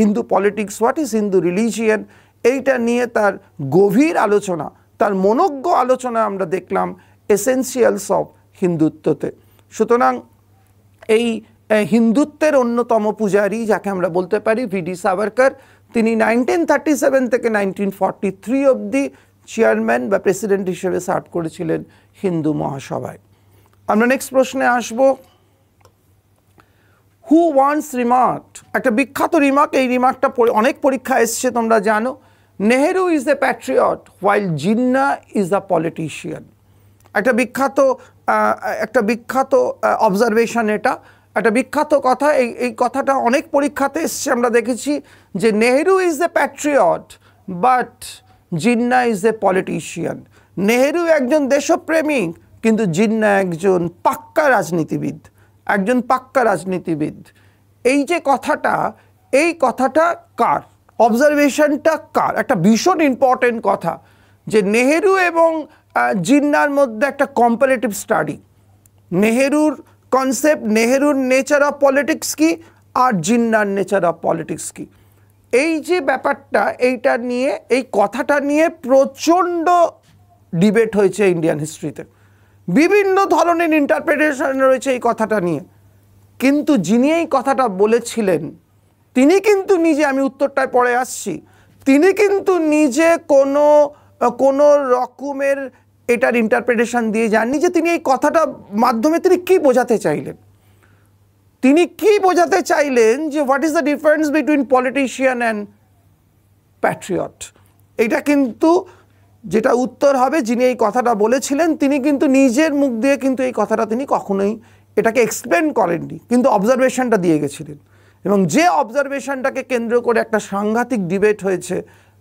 Hindu politics, what is Hindu religion, এইটা নিয়ে তার গভীর আলোচনা, তার মনোজ্ঞ আলোচনা আমরা দেখলাম এসেনশিয়ালস অফ হিন্দুত্বতে। সুতরাং এই হিন্দুত্বের অন্যতম পূজারী যাকে আমরা বলতে পারি ভিডি সাভারকার, তিনি 1937 থেকে 1943 অবধি চেয়ারম্যান বা প্রেসিডেন্ট হিসেবে সার্ভ করেছিলেন হিন্দু মহাসভায়। আমরা নেক্সট প্রশ্নে আসব। হু ওয়ান্স রিমার্কড, একটা বিখ্যাত রিমার্ক, এই রিমার্কটা অনেক পরীক্ষা এসছে তোমরা জানো, Nehru is a Patriot while Jinnah is a politician. একটা বিখ্যাত অবজারভেশন, এটা একটা বিখ্যাত কথা। এই কথাটা অনেক পরীক্ষাতে এসছে, আমরা দেখেছি যে Nehru is a Patriot but Jinnah is a politician. Nehru একজন দেশপ্রেমিক, কিন্তু জিন্না একজন পাক্কা রাজনীতিবিদ। এই যে কথাটা, এই কথাটা কার, অবজারভেশনটা কার? একটা ভীষণ ইম্পর্টেন্ট কথা যে নেহেরু এবং জিন্নার মধ্যে একটা কম্পারেটিভ স্টাডি, নেহেরুর কনসেপ্ট, নেহেরুর নেচার অফ পলিটিক্স কি আর জিন্নার নেচার অফ পলিটিক্স কি, এই যে ব্যাপারটা, এইটা নিয়ে, এই কথাটা নিয়ে প্রচণ্ড ডিবেট হয়েছে ইন্ডিয়ান হিস্ট্রিতে, বিভিন্ন ধরনের ইন্টারপ্রিটেশন রয়েছে এই কথাটা নিয়ে। কিন্তু যিনি এই কথাটা বলেছিলেন তিনি কিন্তু নিজে, আমি উত্তরটায় পরে আসছি, তিনি কিন্তু নিজে কোনো রকমের এটার ইন্টারপ্রিটেশন দিয়ে যাননি যে তিনি এই কথাটা মাধ্যমে তিনি কী বোঝাতে চাইলেন। তিনি কি বোঝাতে চাইলেন যে what is the difference between politician and Patriot, এটা কিন্তু যেটা উত্তর হবে, যিনি এই কথাটা বলেছিলেন তিনি কিন্তু নিজের মুখ দিয়ে কিন্তু এই কথাটা তিনি কখনোই এটাকে এক্সপ্লেন করেননি, কিন্তু অবজারভেশনটা দিয়ে গেছিলেন। এবং যে অবজারভেশনটাকে কেন্দ্র করে একটা সাংঘাতিক ডিবেট হয়েছে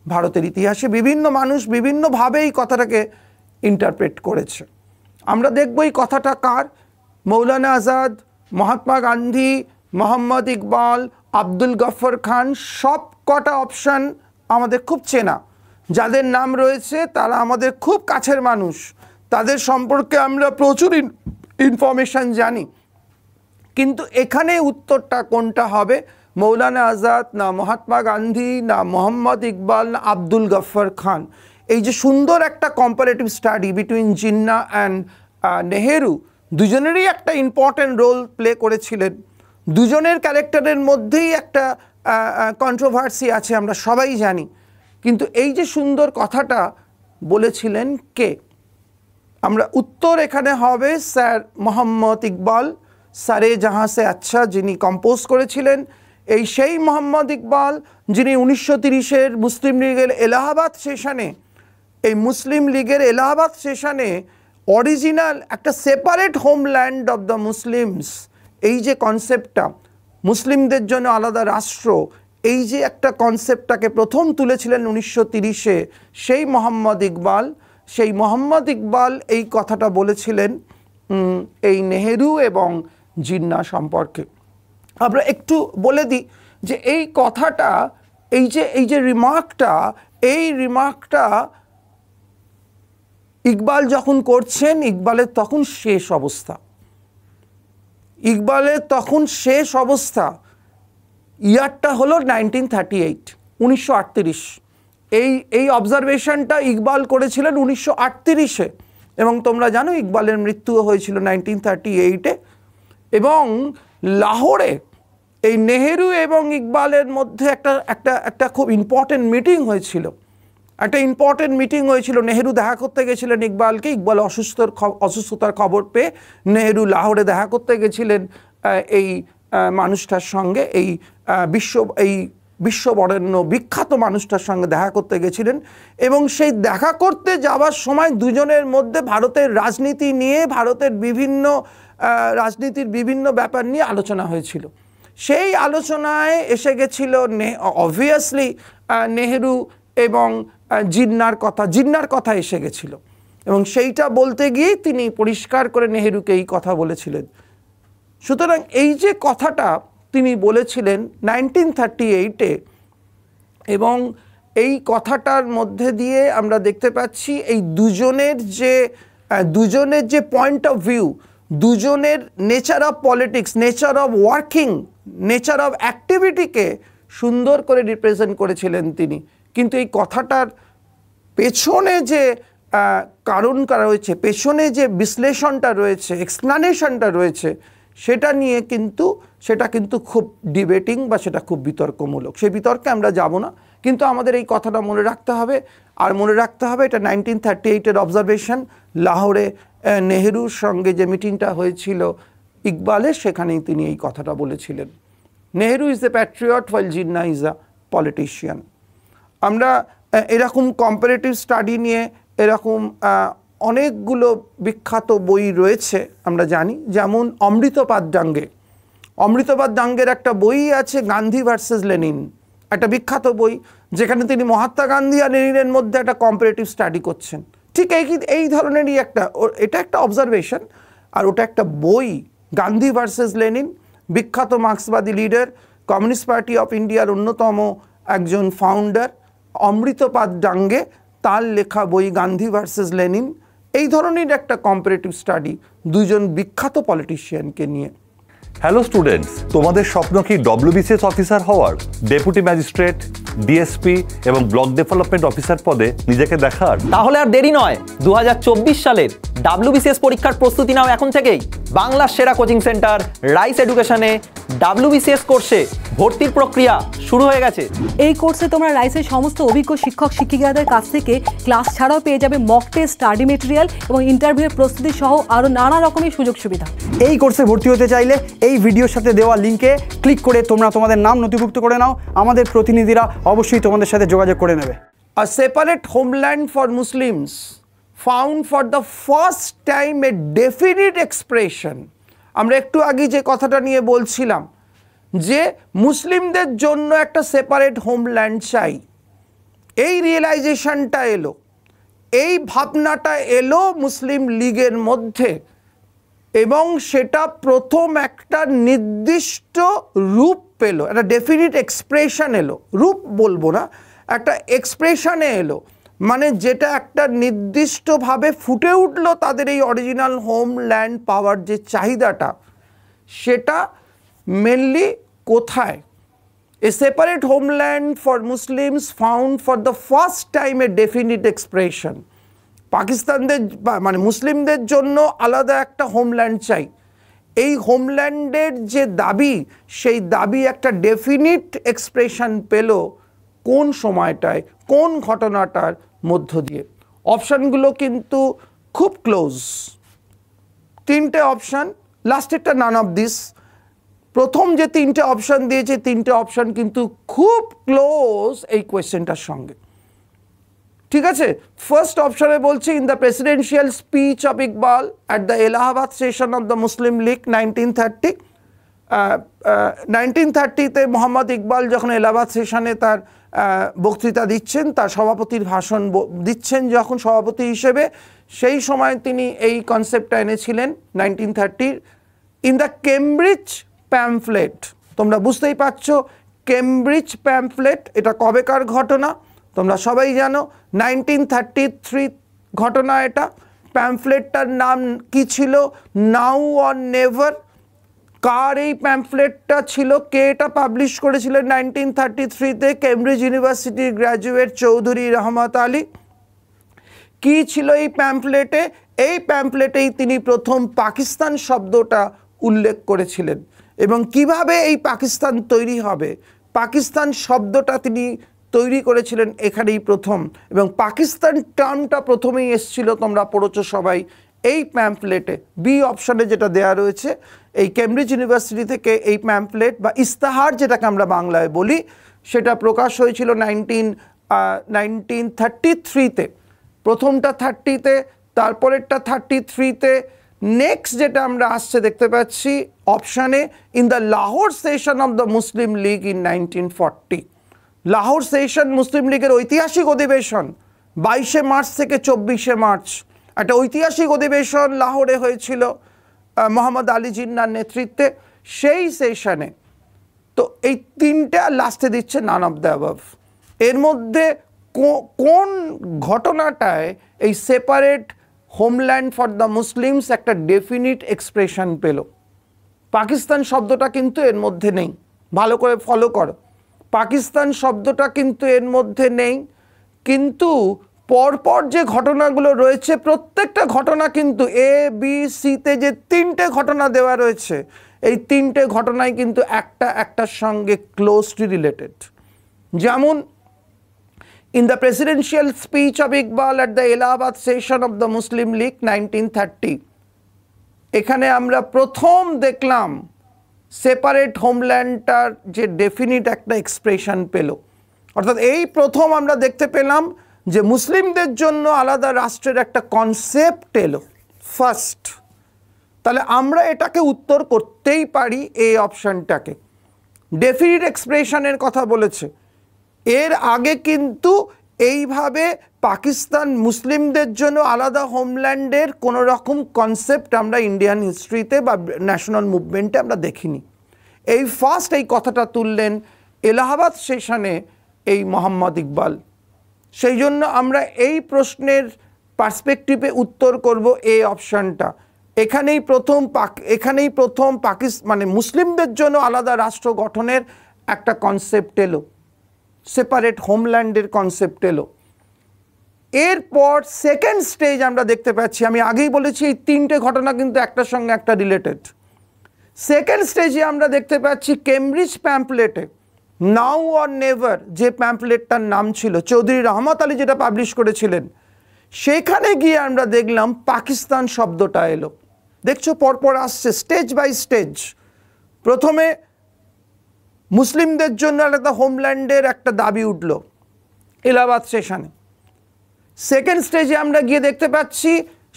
ভারতের ইতিহাসে, বিভিন্ন মানুষ বিভিন্নভাবে এই কথাটাকে ইন্টারপ্রেট করেছে। আমরা দেখব এই কথাটা কার, মৌলানা আজাদ, মহাত্মা গান্ধী, মোহাম্মদ ইকবাল, আব্দুল গফর খান, সব কটা অপশান আমাদের খুব চেনা, যাদের নাম রয়েছে তারা আমাদের খুব কাছের মানুষ, তাদের সম্পর্কে আমরা প্রচুর ইনফরমেশান জানি। কিন্তু এখানে উত্তরটা কোনটা হবে, মৌলানা আজাদ না মহাত্মা গান্ধী না মোহাম্মদ ইকবাল না আব্দুল গফর খান? এই যে সুন্দর একটা comparative study between Jinnah and Nehru, দুজনেরই একটা ইম্পর্ট্যান্ট রোল প্লে করেছিলেন, দুজনের ক্যারেক্টারের মধ্যেই একটা কন্ট্রোভার্সি আছে, আমরা সবাই জানি। কিন্তু এই যে সুন্দর কথাটা বলেছিলেন কে? আমরা উত্তর এখানে হবে স্যার মোহাম্মদ ইকবাল, সারে জাহাঁ সে আচ্ছা, যিনি কম্পোজ করেছিলেন। এই সেই মোহাম্মদ ইকবাল যিনি 1930-এর মুসলিম লীগের এলাহাবাদ সেশনে, এই মুসলিম লীগের এলাহাবাদ সেশনে অরিজিনাল একটা separate homeland of the Muslims, এই যে কনসেপ্টটা, মুসলিমদের জন্য আলাদা রাষ্ট্র, এই যে একটা কনসেপ্টটাকে প্রথম তুলেছিলেন 1930-এ সেই মোহাম্মদ ইকবাল এই কথাটা বলেছিলেন এই নেহেরু এবং জিন্না সম্পর্কে। আমরা একটু বলে দিই যে এই কথাটা, এই যে রিমার্কটা ইকবাল যখন করছেন, ইকবালের তখন শেষ অবস্থা, ইয়ারটা হলো 1938, 1938। এই অবজারভেশনটা ইকবাল করেছিলেন 1938-এ, এবং তোমরা জানো ইকবালের মৃত্যুও হয়েছিল 1938-এ। এবং লাহোরে এই নেহেরু এবং ইকবালের মধ্যে একটা খুব ইম্পর্টেন্ট মিটিং হয়েছিল। নেহেরু দেখা করতে গেছিলেন ইকবালকে, ইকবাল অসুস্থতার খবর পেয়ে নেহেরু লাহোরে দেখা করতে গেছিলেন এই মানুষটার সঙ্গে, এই বিশ্ববরেণ্য বিখ্যাত মানুষটার সঙ্গে দেখা করতে গেছিলেন। এবং সেই দেখা করতে যাওয়ার সময় দুজনের মধ্যে ভারতের রাজনীতি নিয়ে, ভারতের রাজনীতির বিভিন্ন ব্যাপার নিয়ে আলোচনা হয়েছিল। সেই আলোচনায় এসে গেছিল অবভিয়াসলি নেহেরু এবং জিন্নার কথা এসে গেছিল, এবং সেইটা বলতে গিয়ে তিনি পরিষ্কার করে নেহেরুকে এই কথা বলেছিলেন। সুতরাং এই যে কথাটা তিনি বলেছিলেন 1938-এ, এবং এই কথাটার মধ্যে দিয়ে আমরা দেখতে পাচ্ছি এই দুজনের যে পয়েন্ট অফ ভিউ, দুজনের nature of politics, nature of working, nature of অ্যাক্টিভিটিকে সুন্দর করে রিপ্রেজেন্ট করেছিলেন তিনি। কিন্তু এই কথাটার পেছনে যে কারণটা রয়েছে, পেছনে যে বিশ্লেষণটা রয়েছে, এক্সপ্লানেশনটা রয়েছে, সেটা কিন্তু খুব ডিবেটিং বা সেটা খুব বিতর্কমূলক। সেই বিতর্কে আমরা যাব না, কিন্তু আমাদের এই কথাটা মনে রাখতে হবে। আর মনে রাখতে হবে এটা 1938-এর অবজারভেশন। লাহোরে নেহেরুর সঙ্গে যে মিটিংটা হয়েছিল ইকবালের, সেখানেই তিনি এই কথাটা বলেছিলেন। Nehru is a Patriot while Jinnah is a politician. আমরা এরকম কম্পারেটিভ স্টাডি নিয়ে এরকম অনেকগুলো বিখ্যাত বই রয়েছে আমরা জানি, যেমন অমৃতপাদ ডাঙ্গের একটা বই আছে, গান্ধী ভার্সেস লেনিন, একটা বিখ্যাত বই, যেখানে তিনি মহাত্মা গান্ধী আর লেনিনের মধ্যে একটা কম্পারেটিভ স্টাডি করছেন। ঠিক এই ধরনেরই এটা একটা অবজারভেশন, আর ওটা একটা বই, গান্ধী ভার্সেস লেনিন, বিখ্যাত মার্ক্সবাদী লিডার, কমিউনিস্ট পার্টি অফ ইন্ডিয়ার অন্যতম একজন ফাউন্ডার, অমৃতপাদ ডাঙ্গে, তার লেখা বই গান্ধী ভার্সেস লেনিন। এই ধরনের একটা কম্পারেটিভ স্টাডি দুজন বিখ্যাত পলিটিশিয়ানকে নিয়ে। হ্যালো স্টুডেন্টস, তোমাদের স্বপ্ন কি WBCS অফিসার হওয়ার? ডেপুটি ম্যাজিস্ট্রেট, ডিএসপি এবং ব্লক ডেভেলপমেন্ট অফিসার পদে নিজেকে দেখার? তাহলে আর দেরি নয়, 2024 সালের WBCS পরীক্ষার প্রস্তুতি নাও এখন থেকেই। বাংলার সেরা কোচিং সেন্টার রাইস এডুকেশনে WBCS কোর্সে ভর্তির প্রক্রিয়া শুরু হয়ে গেছে। এই কোর্সে তোমরা রাইসের সমস্ত অভিজ্ঞ শিক্ষক শিক্ষিকাদের কাছ থেকে ক্লাস ছাড়াও পেয়ে যাবে মক টেস্ট, স্টাডি মেটেরিয়াল এবং ইন্টারভিউয়ের প্রস্তুতি সহ আরও নানা রকমের সুযোগ সুবিধা। এই কোর্সে ভর্তি হতে চাইলে এই ভিডিওর সাথে দেওয়া লিঙ্কে ক্লিক করে তোমরা তোমাদের নাম নথিভুক্ত করে নাও। আমাদের প্রতিনিধিরা অবশ্যই তোমাদের সাথে যোগাযোগ করে নেবে। A separate homeland for Muslims found for the first time a definite expression. আমরা একটু আগে যে কথাটা নিয়ে বলছিলাম যে মুসলিমদের জন্য একটা সেপারেট হোমল্যান্ড চাই, এই রিয়েলাইজেশনটা এলো, এই ভাবনাটা এলো মুসলিম লীগের মধ্যে, এবং সেটা প্রথম একটা নির্দিষ্ট রূপ পেল, একটা ডেফিনিট এক্সপ্রেশন এলো। রূপ বলবো না, একটা এক্সপ্রেশনে এলো, মানে যেটা একটা নির্দিষ্টভাবে ফুটে উঠলো তাদের এই অরিজিনাল হোমল্যান্ড পাওয়ার যে চাহিদাটা, সেটা মেনলি কোথায়? A separate homeland for Muslims found for the first time a definite expression. পাকিস্তানদের মানে মুসলিমদের জন্য আলাদা একটা হোমল্যান্ড চাই। এই হোমল্যান্ডের যে দাবি, সেই দাবি একটা ডেফিনিট এক্সপ্রেশন পেল কোন সময়টায়, কোন ঘটনাটার মধ্য দিয়ে? অপশানগুলো কিন্তু খুব ক্লোজ, তিনটে অপশান, লাস্টেরটা নান অফ দিস। প্রথম যে তিনটে অপশান দিয়েছে, তিনটে অপশান কিন্তু খুব ক্লোজ এই কোয়েশ্চেনটার সঙ্গে। ঠিক আছে, ফার্স্ট অপশনে বলছি, in the presidential speech of Iqbal at the Allahabad session of the Muslim League 1930, 1930-তে মোহাম্মদ ইকবাল যখন এলাহাবাদ সেশনে তার বক্তৃতা দিচ্ছেন, তার সভাপতির ভাষণ দিচ্ছেন যখন সভাপতি হিসেবে, সেই সময় তিনি এই কনসেপ্টটা এনেছিলেন 1930 ইন দ্য কেমব্রিজ প্যামফ্লেট। তোমরা বুঝতেই পারছো কেমব্রিজ প্যামফ্লেট এটা কবেকার ঘটনা, তোমরা সবাই জানো 1933 ঘটনা এটা। প্যামফ্লেটটার নাম কি ছিল? নাও অর নেভার। কার এই প্যাম্পলেটটা ছিল, কে এটা পাবলিশ করেছিলেন 1933-তে? কেমব্রিজ ইউনিভার্সিটির গ্র্যাজুয়েট চৌধুরী রহমত আলী। কি ছিল এই প্যাম্পলেটে? এই প্যাম্পলেটেই তিনি প্রথম পাকিস্তান শব্দটা উল্লেখ করেছিলেন এবং কিভাবে এই পাকিস্তান তৈরি হবে, পাকিস্তান শব্দটা তিনি তৈরি করেছিলেন এখানেই প্রথম। এবং পাকিস্তান টার্মটা প্রথমেই এসেছিল, তোমরা পড়েছো সবাই এই প্যাম্পলেটে, বি অপশানে যেটা দেয়া রয়েছে। এই কেমব্রিজ ইউনিভার্সিটি থেকে এই প্যাম্পলেট বা ইস্তাহার যেটাকে আমরা বাংলায় বলি, সেটা প্রকাশ হয়েছিল 1933-তে। প্রথমটা 30-তে, তারপরেরটা 33-তে। নেক্সট যেটা আমরা আসছে দেখতে পাচ্ছি অপশানে, in the Lahore session of the Muslim League in 1940। Lahore session Muslim লীগের ঐতিহাসিক অধিবেশন 22শে মার্চ থেকে 24শে মার্চ, একটা ঐতিহাসিক অধিবেশন লাহোরে হয়েছিল মোহাম্মদ আলী জিন্নার নেতৃত্বে। সেই সেশনে তো এই তিনটা লাস্টে দিচ্ছে নান অফ দ্য অ্যাবভ। এর মধ্যে কোন ঘটনাটায় এই separate homeland for the Muslims একটা ডেফিনিট এক্সপ্রেশন পেল? পাকিস্তান শব্দটা কিন্তু এর মধ্যে নেই, ভালো করে ফলো করো। পাকিস্তান শব্দটা কিন্তু এর মধ্যে নেই, কিন্তু পরপর যে ঘটনাগুলো রয়েছে প্রত্যেকটা ঘটনা কিন্তু এ বি সিতে যে তিনটে ঘটনা দেওয়া রয়েছে, এই তিনটে ঘটনাই কিন্তু একটার সঙ্গে ক্লোজলি রিলেটেড। যেমন in the presidential speech of Iqbal at the Allahabad session of the Muslim League 1930, এখানে আমরা প্রথম দেখলাম সেপারেট হোমল্যান্ডটার যে ডেফিনিট একটা এক্সপ্রেশন পেল। অর্থাৎ এই প্রথম আমরা দেখতে পেলাম যে মুসলিমদের জন্য আলাদা রাষ্ট্রের একটা কনসেপ্ট এলো ফার্স্ট। তাহলে আমরা এটাকে উত্তর করতেই পারি এই অপশানটাকে। ডেফিনিট এক্সপ্রেশনের কথা বলেছে, এর আগে কিন্তু এইভাবে পাকিস্তান মুসলিমদের জন্য আলাদা হোমল্যান্ডের কোনো রকম কনসেপ্ট আমরা ইন্ডিয়ান হিস্ট্রিতে বা ন্যাশনাল মুভমেন্টে আমরা দেখিনি। এই ফার্স্ট এই কথাটা তুললেন এলাহাবাদ সেশনে এই মোহাম্মদ ইকবাল। সেই জন্য আমরা এই প্রশ্নের পার্সপেক্টিভে উত্তর করব এই অপশানটা। এখানেই প্রথম মানে মুসলিমদের জন্য আলাদা রাষ্ট্র গঠনের একটা কনসেপ্ট এলো, সেপারেট হোমল্যান্ডের কনসেপ্ট এলো। এরপর সেকেন্ড স্টেজ আমরা দেখতে পাচ্ছি, আমি আগেই বলেছি এই তিনটে ঘটনা কিন্তু একটার সঙ্গে একটা রিলেটেড। সেকেন্ড স্টেজে আমরা দেখতে পাচ্ছি কেমব্রিজ প্যাম্পলেটে নাও অর নেভার যে প্যাম্পলেটটার নাম ছিল, চৌধুরী রহমত আলী যেটা পাবলিশ করেছিলেন, সেখানে গিয়ে আমরা দেখলাম পাকিস্তান শব্দটা এলো। দেখছো পরপর আসছে স্টেজ বাই স্টেজ। প্রথমে মুসলিমদের জন্য একটা হোমল্যান্ডের একটা দাবি উঠল এলাহাবাদ সেশনে। সেকেন্ড স্টেজে আমরা গিয়ে দেখতে পাচ্ছি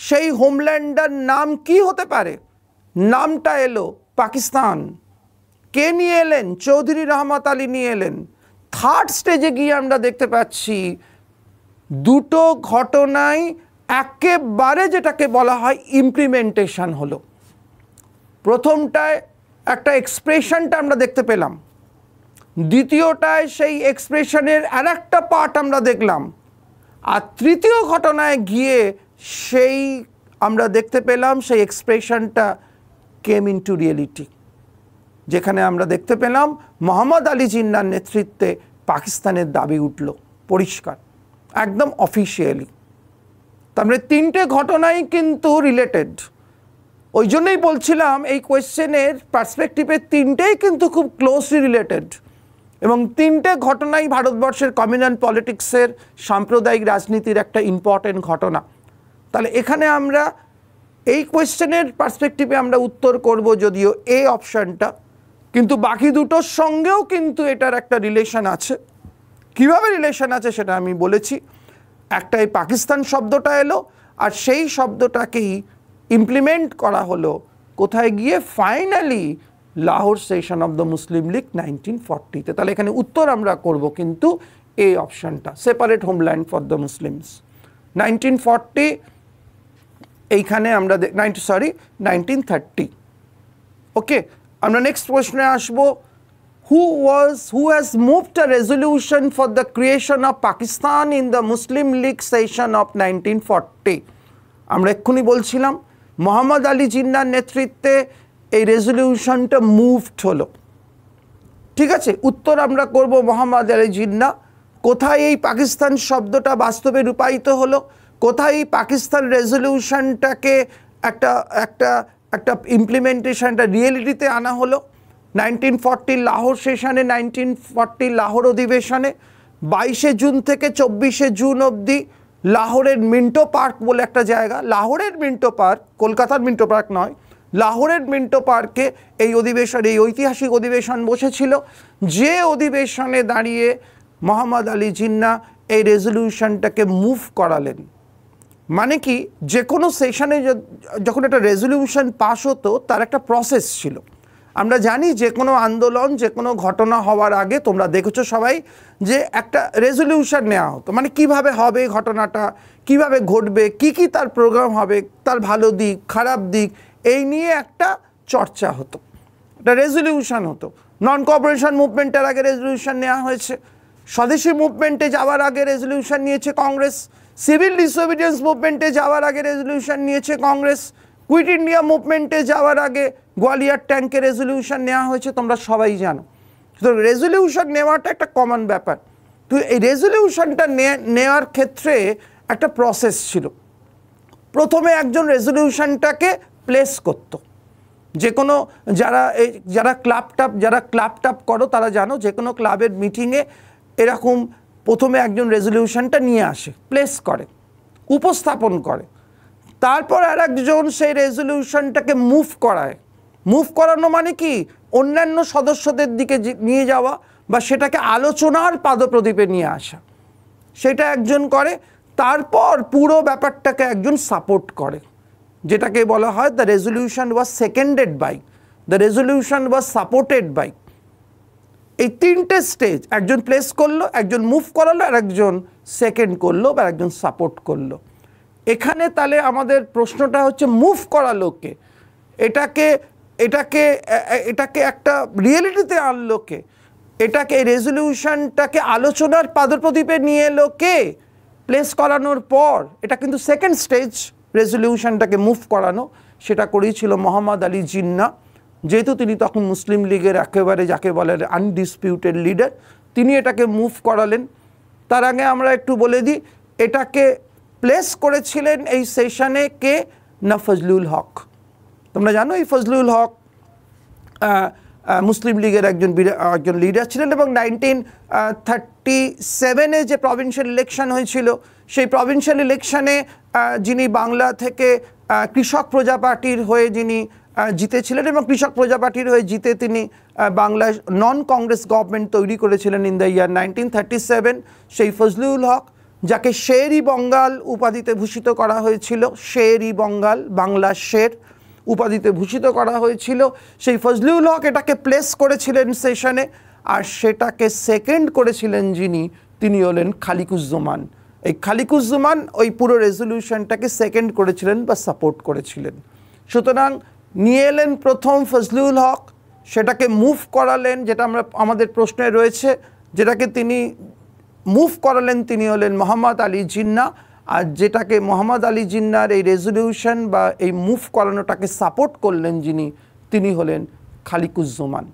সেই হোমল্যান্ডের নাম কি হতে পারে, নামটা এলো পাকিস্তান। কে নিয়ে এলেন? চৌধুরী রহমত আলী নিয়ে এলেন। থার্ড স্টেজে গিয়ে আমরা দেখতে পাচ্ছি দুটো ঘটনাই একেবারে যেটাকে বলা হয় ইমপ্লিমেন্টেশন হলো। প্রথমটায় একটা এক্সপ্রেশনটা আমরা দেখতে পেলাম, দ্বিতীয়টায় সেই এক্সপ্রেশনের আর একটা পার্ট আমরা দেখলাম, আর তৃতীয় ঘটনায় গিয়ে সেই আমরা দেখতে পেলাম সেই এক্সপ্রেশনটা কেম ইনটু রিয়েলিটি, যেখানে আমরা দেখতে পেলাম মোহাম্মদ আলী জিন্নার নেতৃত্বে পাকিস্তানের দাবি উঠল পরিষ্কার, একদম অফিসিয়ালি। তারপরে তিনটে ঘটনাই কিন্তু রিলেটেড। ওই জন্যই বলছিলাম এই কোয়েশ্চেনের পার্সপেক্টিভে তিনটেই কিন্তু খুব ক্লোজলি রিলেটেড, এবং তিনটে ঘটনাই ভারতবর্ষের কমিউনাল পলিটিক্সের সাম্প্রদায়িক রাজনীতির একটা ইম্পর্টেন্ট ঘটনা। তাহলে এখানে আমরা এই কোয়েশ্চেনের পার্সপেক্টিভে আমরা উত্তর করব যদিও এই অপশানটা, কিন্তু বাকি দুটোর সঙ্গেও কিন্তু এটার একটা রিলেশন আছে। কিভাবে রিলেশন আছে সেটা আমি বলেছি। একটা এই পাকিস্তান শব্দটা এলো, আর সেই শব্দটাকেই ইমপ্লিমেন্ট করা হলো কোথায় গিয়ে, finally Lahore session of the Muslim League 1940-তে। তাহলে এখানে উত্তর আমরা করব কিন্তু এই অপশানটা, separate homeland for the Muslims 1940। এইখানে আমরা 1930। ওকে, আমরা নেক্সট প্রশ্নে আসবো। who has moved a resolution for the creation of Pakistan in the Muslim League session of 1940? আমরা এক্ষুনি বলছিলাম মোহাম্মদ আলী জিন্নার নেতৃত্বে এই রেজলিউশনটা মুভড হলো? ঠিক আছে, উত্তর আমরা করব মোহাম্মদ আলী জিন্নাহ। কোথায় এই পাকিস্তান শব্দটা বাস্তবে রূপায়িত হলো, কোথায় এই পাকিস্তান রেজলিউশনটাকে একটা একটা একটা ইমপ্লিমেন্টেশন, একটা রিয়েলিটিতে আনা হলো? 1940 লাহোর সেশনে, 1940 লাহোর অধিবেশনে 22শে জুন থেকে 24শে জুন অবধি লাহোরের মিন্টো পার্ক বলে একটা জায়গা, লাহোরের মিন্টো পার্ক, কলকাতার মিন্টো পার্ক নয়, লাহোরের মিন্টো পার্কে এই অধিবেশন, এই ঐতিহাসিক অধিবেশন বসেছিল, যে অধিবেশনে দাঁড়িয়ে মোহাম্মদ আলী জিন্নাহ এই রেজলিউশনটাকে মুভ করালেন। মানে কি, যে কোনো সেশনে যখন একটা রেজলিউশন পাস হতো তার একটা প্রসেস ছিল। আমরা জানি যে কোনো আন্দোলন, যে কোনো ঘটনা হওয়ার আগে তোমরা দেখেছো সবাই যে একটা রেজলিউশন নেওয়া হতো, মানে কিভাবে হবে ঘটনাটা, কিভাবে ঘটবে, কি তার প্রোগ্রাম হবে, তার ভালো দিক খারাপ দিক, এই নিয়ে একটা চর্চা হতো, একটা রেজলিউশন হতো। নন কোঅপারেশন মুভমেন্টের আগে রেজলিউশন নেওয়া হয়েছে, স্বদেশী মুভমেন্টে যাওয়ার আগে রেজলিউশন নিয়েছে কংগ্রেস, সিভিল ডিসোবিডিয়েন্স মুভমেন্টে যাওয়ার আগে রেজলিউশন নিয়েছে কংগ্রেস, কুইট ইন্ডিয়া মুভমেন্টে যাওয়ার আগে গোয়ালিয়র ট্যাঙ্কে রেজলিউশন নেওয়া হয়েছে, তোমরা সবাই জানো। তো রেজলিউশন নেওয়াটা একটা কমন ব্যাপার। তো এই রেজলিউশনটা নেওয়ার ক্ষেত্রে একটা প্রসেস ছিল। প্রথমে একজন রেজলিউশনটাকে প্লেস করতো, যে কোনো যারা ক্লাব টাপ করো তারা জানো, যে কোনো ক্লাবের মিটিংয়ে এরকম প্রথমে একজন রেজলিউশনটা নিয়ে আসে, প্লেস করে, উপস্থাপন করে, তারপর আর একজন সেই রেজলিউশনটাকে মুভ করায়। মুভ করানো মানে কি, অন্যান্য সদস্যদের দিকে নিয়ে যাওয়া বা সেটাকে আলোচনার পাদপ্রদীপে নিয়ে আসা, সেটা একজন করে। তারপর পুরো ব্যাপারটাকে একজন সাপোর্ট করে, যেটাকে বলা হয় the resolution was seconded by, the resolution was supported by. এই তিনটে স্টেজ, একজন প্লেস করলো, একজন মুভ করালো, আর একজন সেকেন্ড করলো বা একজন সাপোর্ট করলো। এখানে তাহলে আমাদের প্রশ্নটা হচ্ছে, মুভ করালো কে, এটাকে এটাকে এটাকে একটা রিয়েলিটিতে আনলো কে, এটাকে রেজলিউশনটাকে আলোচনার পাদপ্রদীপে নিয়ে এলো কে? প্লেস করানোর পর এটা কিন্তু সেকেন্ড স্টেজ, রেজলিউশনটাকে মুভ করানো, সেটা করেছিল মোহাম্মদ আলী জিন্নাহ। যেহেতু তিনি তখন মুসলিম লীগের একেবারে যাকে বলে আনডিসপিউটেড লিডার, তিনি এটাকে মুভ করালেন। তার আগে আমরা একটু বলে দিই, এটাকে প্লেস করেছিলেন এই সেশনে কে? না ফজলুল হক। তোমরা জানো এই ফজলুল হক মুসলিম লীগের একজন লিডার ছিলেন, এবং 1937-এ যে প্রভিন্সিয়াল ইলেকশন হয়েছিল, সেই প্রভিন্সিয়াল ইলেকশনে যিনি বাংলা থেকে কৃষক প্রজা পার্টির হয়ে যিনি জিতেছিলেন, এবং কৃষক প্রজা পার্টির হয়ে জিতে তিনি বাংলায় নন কংগ্রেস গভর্নমেন্ট তৈরি করেছিলেন ইন দ্য ইয়ার 1937। সেই ফজলুল হক, যাকে শের-ই বঙ্গাল উপাধিতে ভূষিত করা হয়েছিল, শের-ই বঙ্গাল, বাংলা শের উপাধিতে ভূষিত করা হয়েছিল, সেই ফজলুল হক এটাকে প্লেস করেছিলেন সেশনে। আর সেটাকে সেকেন্ড করেছিলেন যিনি, তিনি হলেন খালিকুজ্জামান। এই খালিকুজ্জামান ওই পুরো রেজলিউশনটাকে সেকেন্ড করেছিলেন বা সাপোর্ট করেছিলেন। সুতরাং নিয়ে এলেন প্রথম ফজলুল হক, সেটাকে মুভ করালেন, যেটা আমাদের প্রশ্নে রয়েছে, যেটাকে তিনি মুভ করালেন তিনি হলেন মোহাম্মদ আলী জিন্নাহ। আর যেটাকে মোহাম্মদ আলী জিন্নাহর এই রেজলিউশন বা এই মুভ করানোটাকে সাপোর্ট করলেন যিনি, তিনি হলেন খালিকুজ্জামান।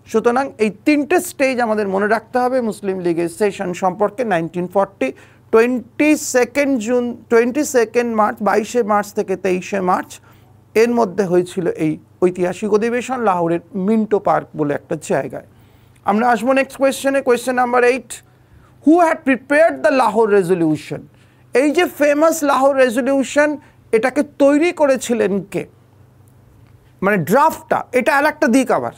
সুতরাং এই তিনটে স্টেজ আমাদের মনে রাখতে হবে মুসলিম লীগের সেশন সম্পর্কে। 1940 22 মার্চ, 22শে মার্চ থেকে 23শে মার্চ এর মধ্যে হয়েছিল এই ঐতিহাসিক অধিবেশন লাহোরের মিন্টো পার্ক বলে একটা জায়গায়। আমরা আসবো নেক্সট কোয়েশ্চেনে, question number 8। Who had prepared the Lahore resolution? এই যে ফেমাস লাহোর রেজলিউশন, এটাকে তৈরি করেছিলেন কে? মানে ড্রাফটটা, এটা আর একটা দিক, আবার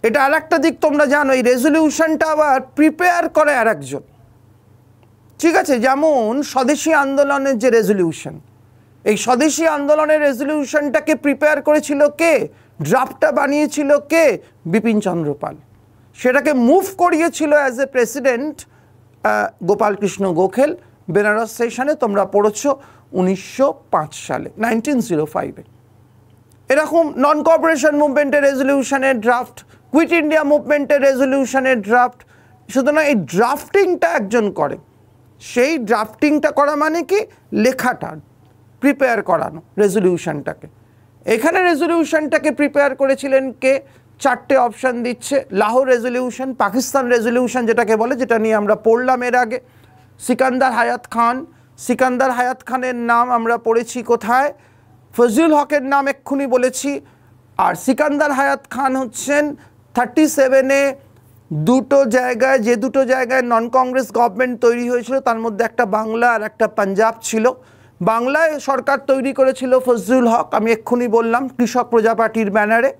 এটা আর একটা দিক। তোমরা জানো এই রেজলিউশনটা আবার প্রিপেয়ার করে আর একজন, ঠিক আছে? যেমন স্বদেশী আন্দোলনের যে রেজলিউশন, এই স্বদেশী আন্দোলনের রেজলিউশনটাকে প্রিপেয়ার করেছিল কে? ড্রাফটটা বানিয়েছিল কে? বিপিন চন্দ্র পাল। সেটাকে মুভ করিয়েছিল as a president Gopal Krishna Gokhale. Benares সেশনে তোমরা পড়েছো 1905 সালে, 1905-এ। এরকম নন কোঅপারেশন মুভমেন্টের রেজলিউশনের ড্রাফট, কুইট ইন্ডিয়া মুভমেন্টের রেজলিউশনের ড্রাফট। সুতরাং এই ড্রাফটিংটা একজন করে। সেই ড্রাফটিংটা করা মানে কি? লেখাটা প্রিপেয়ার করানো রেজলিউশনটাকে। এখানে রেজলিউশনটাকে প্রিপেয়ার করেছিলেন কে? চারটে অপশান দিচ্ছে। লাহোর রেজলিউশন, পাকিস্তান রেজলিউশন যেটাকে বলে, যেটা নিয়ে আমরা পড়লাম এর আগে, সিকান্দার হায়াত খান। সিকান্দার হায়াত খানের নাম আমরা পড়েছি কোথায়? ফজলুল হকের নাম এক্ষুনি বলেছি। আর সিকান্দার হায়াত খান হচ্ছেন 37-এ দুটো জায়গায়, যে দুটো জায়গায় নন কংগ্রেস গভর্নমেন্ট তৈরি হয়েছিল তার মধ্যে একটা বাংলা আর একটা পাঞ্জাব ছিল। বাংলায় সরকার তৈরি করেছিল ফজলুল হক, আমি এক্ষুনি বললাম, কৃষক প্রজা পার্টির ব্যানারে।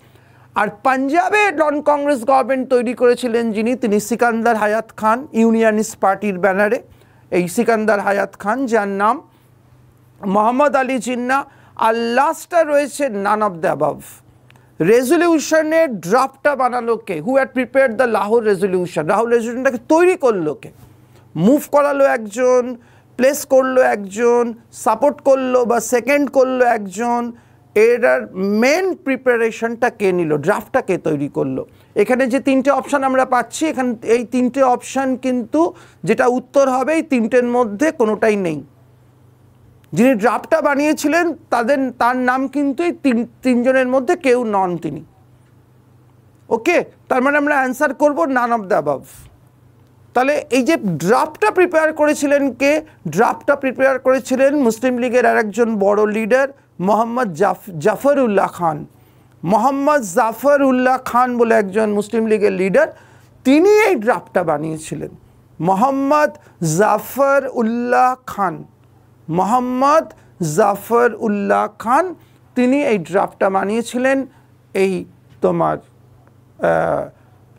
আর পাঞ্জাবে নন কংগ্রেস গভর্নমেন্ট তৈরি করেছিলেন যিনি, তিনি সিকান্দার হায়াত খান, ইউনিয়নিস্ট পার্টির ব্যানারে। এই সিকান্দার হায়াত খান, যার নাম মোহাম্মদ আলী জিন্নাহ। আর লাস্টটা রয়েছে নান অফ দ্য অ্যাবাভ। রেজলিউশনের ড্রাফটটা বানালো কে? Who had prepared the Lahore resolution? Lahore রেজলিউশনটাকে তৈরি করলো কে? মুভ করালো একজন, প্লেস করলো একজন, সাপোর্ট করলো বা সেকেন্ড করলো একজন। এর মেন প্রিপারেশনটা কে নিল? ড্রাফটটা কে তৈরি করলো? এখানে যে তিনটে অপশান আমরা পাচ্ছি, এখানে এই তিনটে অপশান কিন্তু যেটা উত্তর হবে এই তিনটের মধ্যে কোনোটাই নেই। যিনি ড্রাফটটা বানিয়েছিলেন তার নাম কিন্তু এই তিনজনের মধ্যে কেউ নন তিনি। ওকে, তার মানে আমরা অ্যান্সার করব নান অফ দ্য অ্যাবাভ। তাহলে এই যে ড্রাফটটা প্রিপেয়ার করেছিলেন কে? ড্রাফটটা প্রিপেয়ার করেছিলেন মুসলিম লীগের আর একজন বড় লিডার মোহাম্মদ জাফরউল্লাহ খান। মোহাম্মদ জাফরউল্লাহ খান বলে একজন মুসলিম লীগের লিডার, তিনি এই ড্রাফটটা বানিয়েছিলেন। মোহাম্মদ জাফরউল্লাহ খান, মোহাম্মদ জাফরউল্লাহ খান, তিনি এই ড্রাফটটা বানিয়েছিলেন এই তোমার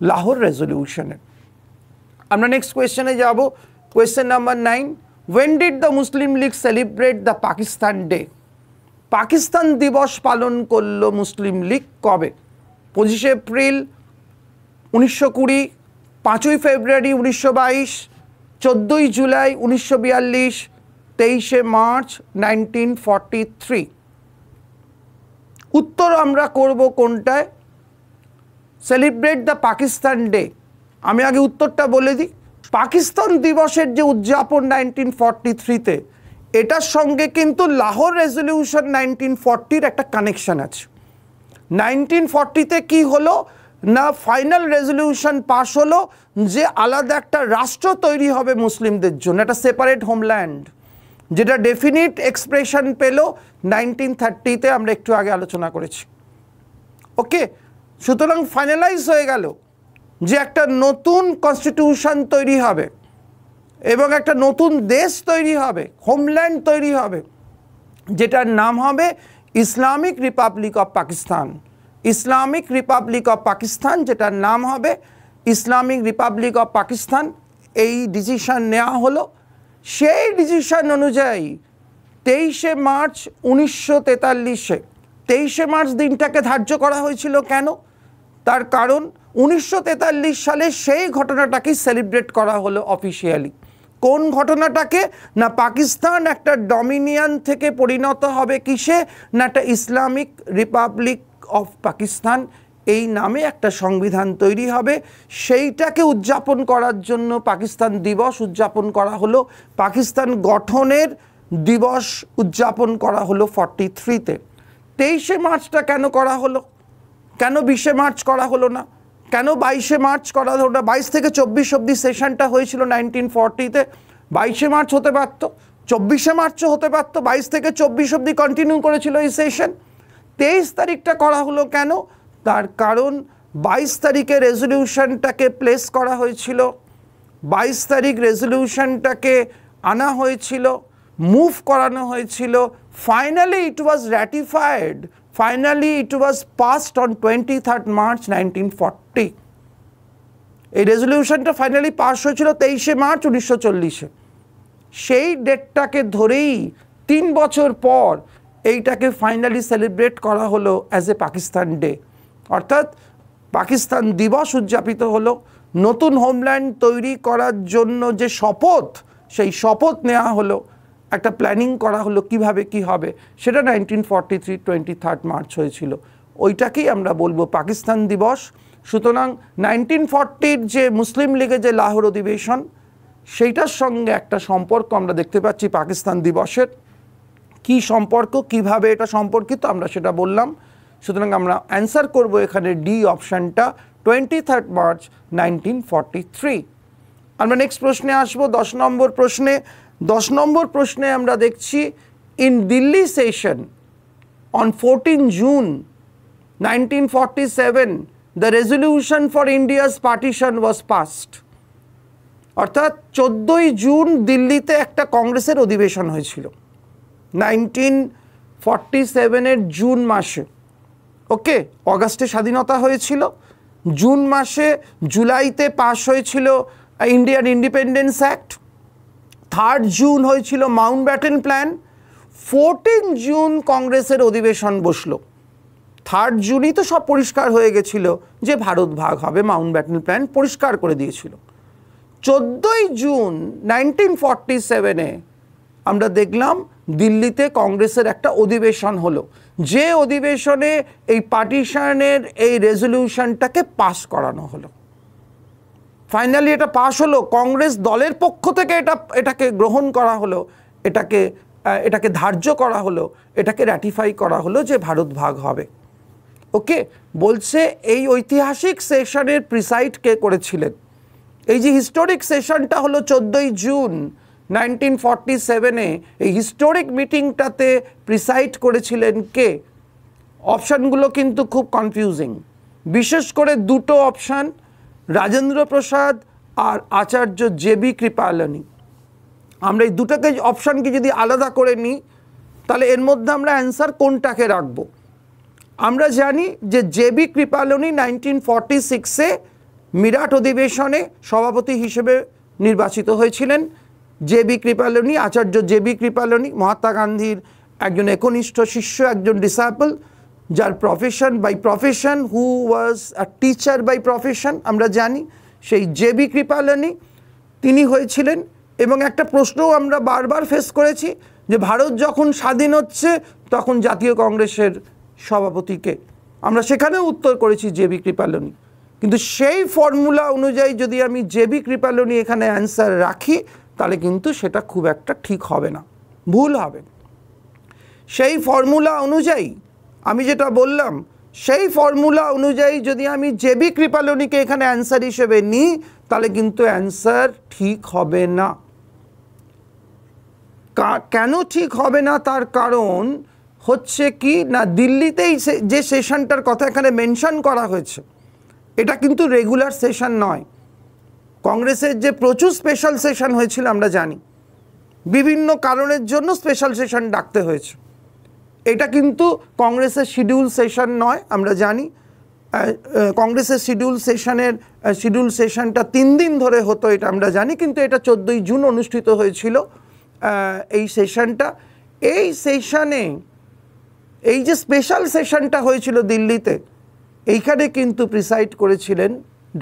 লাহোর রেজলিউশনের। আমরা নেক্সট কোয়েশ্চেনে যাব। Question number 9, when did the Muslim League celebrate the Pakistan Day? Pakistan দিবস পালন করলো মুসলিম লীগ কবে? 25 এপ্রিল 1920, 5ই ফেব্রুয়ারি 1922, 14ই জুলাই 1942, 23শে মার্চ 1943। উত্তর আমরা করব কোনটায়? Celebrate the Pakistan day. আমি আগে উত্তরটা বলে দিই। পাকিস্তান দিবসের যে উদযাপন 1943-তে, এটার সঙ্গে কিন্তু লাহোর রেজলিউশন 1940-র একটা কানেকশন আছে। 1940-তে কি হলো না, ফাইনাল রেজলিউশন পাস হলো যে আলাদা একটা রাষ্ট্র তৈরি হবে মুসলিমদের জন্য, একটা সেপারেট হোমল্যান্ড, যেটা ডেফিনিট এক্সপ্রেশন পেল 1930-তে, আমরা একটু আগে আলোচনা করেছি। ওকে, সুতরাং ফাইনালাইজ হয়ে গেল যে একটা নতুন কনস্টিটিউশন তৈরি হবে এবং একটা নতুন দেশ তৈরি হবে, হোমল্যান্ড তৈরি হবে, যেটার নাম হবে Islamic Republic of Pakistan. Islamic Republic of Pakistan, যেটার নাম হবে ইসলামিক রিপাবলিক অফ পাকিস্তান। এই ডিসিশন নেওয়া হলো। সেই ডিসিশন অনুযায়ী 23শে মার্চ 1943-এ, 23শে মার্চ দিনটাকে ধার্য করা হয়েছিল। কেন? তার কারণ 1943 সালে সেই ঘটনাটাকেই সেলিব্রেট করা হলো অফিসিয়ালি। কোন ঘটনাটাকে? না, পাকিস্তান একটা ডমিনিয়ন থেকে পরিণত হবে কিসে? না, একটা ইসলামিক রিপাবলিক অফ পাকিস্তান, এই নামে একটা সংবিধান তৈরি হবে। সেইটাকে উদযাপন করার জন্য পাকিস্তান দিবস উদযাপন করা হলো। পাকিস্তান গঠনের দিবস উদযাপন করা হলো 43-তে। 23শে মার্চটা কেন করা হলো? কেন 20শে মার্চ করা হলো না? কেন 22শে মার্চ করা হলো না? 22 থেকে 24 অবধি সেশনটা হয়েছিল 1940-তে। 22শে মার্চ হতে পারত, 24শে মার্চও হতে পারত, 22 থেকে 24 অবধি কন্টিনিউ করেছিল এই সেশন। 23 তারিখটা করা হলো কেন? তার কারণ 22 তারিখে রেজলিউশনটাকে প্লেস করা হয়েছিল, 22 তারিখ রেজলিউশনটাকে আনা হয়েছিল, মুভ করানো হয়েছিল। Finally it was ratified, finally it was passed on 23rd March 1940। এই রেজলিউশনটা ফাইনালি পাস হয়েছিল 23শে মার্চ 1940-এ। সেই ডেটটাকে ধরেই 3 বছর পর এইটাকে ফাইনালি সেলিব্রেট করা হলো অ্যাজ এ পাকিস্তান ডে, অর্থাৎ পাকিস্তান দিবস উদযাপিত হলো। নতুন হোমল্যান্ড তৈরি করার জন্য যে শপথ, সেই শপথ নেওয়া হলো, একটা প্ল্যানিং করা হলো কিভাবে কি হবে, সেটা 1943 23rd মার্চ হয়েছিল। ওইটাকেই আমরা বলবো পাকিস্তান দিবস। সুতরাং 1940-র যে মুসলিম লীগের যে লাহোর অধিবেশন, সেইটার সঙ্গে একটা সম্পর্ক আমরা দেখতে পাচ্ছি পাকিস্তান দিবসের। কি সম্পর্ক, কিভাবে এটা সম্পর্কিত আমরা সেটা বললাম। সুতরাং আমরা অ্যান্সার করব এখানে ডি অপশানটা, 23 মার্চ 1943। আমরা নেক্সট প্রশ্নে আসবো, 10 নম্বর প্রশ্নে। 10 নম্বর প্রশ্নে আমরা দেখছি, in Delhi session on 14 June 1947 the resolution for India's partition was passed। অর্থাৎ 14 জুন দিল্লিতে একটা কংগ্রেসের অধিবেশন হয়েছিল 1947 জুন মাসে। ওকে, অগাস্টে স্বাধীনতা হয়েছিল, জুন মাসে জুলাইতে পাশ হয়েছিল ইন্ডিয়ান ইন্ডিপেন্ডেন্স অ্যাক্ট, 3 জুন হয়েছিল মাউন্টব্যাটেন প্ল্যান, 14 জুন কংগ্রেসের অধিবেশন বসলো। 3 জুনই তো সব পরিষ্কার হয়ে গেছিল যে ভারত ভাগ হবে, মাউন্টব্যাটেন প্ল্যান পরিষ্কার করে দিয়েছিল। 14 জুন 1947 আমরা দেখলাম দিল্লিতে কংগ্রেসের একটা অধিবেশন হলো, যে অধিবেশনে এই পার্টিশনের এই রেজলিউশনটাকে পাস করানো হলো। ফাইনালি এটা পাস হলো, কংগ্রেস দলের পক্ষ থেকে এটাকে গ্রহণ করা হলো, এটাকে ধার্য করা হলো, এটাকে র্যাটিফাই করা হলো যে ভারত ভাগ হবে। ওকে, বলছে এই ঐতিহাসিক সেশনের প্রিসাইড কে করেছিলেন? এই যে হিস্টোরিক সেশনটা হলো 14 জুন 1947, এই হিস্টোরিক মিটিংটাতে প্রিসাইড করেছিলেন কে? অপশানগুলো কিন্তু খুব কনফিউজিং, বিশেষ করে দুটো অপশান, রাজেন্দ্র প্রসাদ আর আচার্য জে.বি. কৃপালনী। আমরা এই দুটোকে অপশানকে যদি আলাদা করে নিই তাহলে এর মধ্যে আমরা অ্যান্সার কোনটাকে রাখবো? আমরা জানি যে জে.বি. কৃপালনী 1946 মিরাট অধিবেশনে সভাপতি হিসেবে নির্বাচিত হয়েছিলেন। জে.বি. কৃপালনী, আচার্য জে.বি. কৃপালনী মহাত্মা গান্ধীর একজন একনিষ্ঠ শিষ্য, একজন ডিসাইপল, যার profession who was a teacher by profession. আমরা জানি সেই জে.বি. কৃপালনী তিনি হয়েছিলেন। এবং একটা প্রশ্নও আমরা বারবার ফেস করেছি যে ভারত যখন স্বাধীন হচ্ছে তখন জাতীয় কংগ্রেসের সভাপতিকে, আমরা সেখানেও উত্তর করেছি জে.বি. কৃপালনী। কিন্তু সেই ফর্মুলা অনুযায়ী যদি আমি জে.বি. কৃপালনী এখানে অ্যান্সার রাখি তাহলে কিন্তু সেটা খুব একটা ঠিক হবে না, ভুল হবে। সেই ফর্মুলা অনুযায়ী আমি যেটা বললাম, সেই ফর্মুলা অনুযায়ী যদি আমি জে.বি. কৃপালনীকে এখানে অ্যান্সার হিসেবে নিই তাহলে কিন্তু অ্যান্সার ঠিক হবে না। কেন ঠিক হবে না? তার কারণ হচ্ছে কি না, দিল্লিতেই যে সেশনটার কথা এখানে মেনশন করা হয়েছে এটা কিন্তু রেগুলার সেশন নয়। কংগ্রেসের যে প্রচুর স্পেশাল সেশন হয়েছিল আমরা জানি, বিভিন্ন কারণের জন্য স্পেশাল সেশন ডাকতে হয়েছে। এটা কিন্তু কংগ্রেসের শিডিউল সেশন নয়, আমরা জানি। কংগ্রেসের শিডিউল সেশনটা 3 দিন ধরে হতো, এটা আমরা জানি। কিন্তু এটা 14 জুন অনুষ্ঠিত হয়েছিল এই সেশনটা। এই সেশনে এই যে স্পেশাল সেশনটা হয়েছিল দিল্লিতে, এইখানে কিন্তু প্রিসাইড করেছিলেন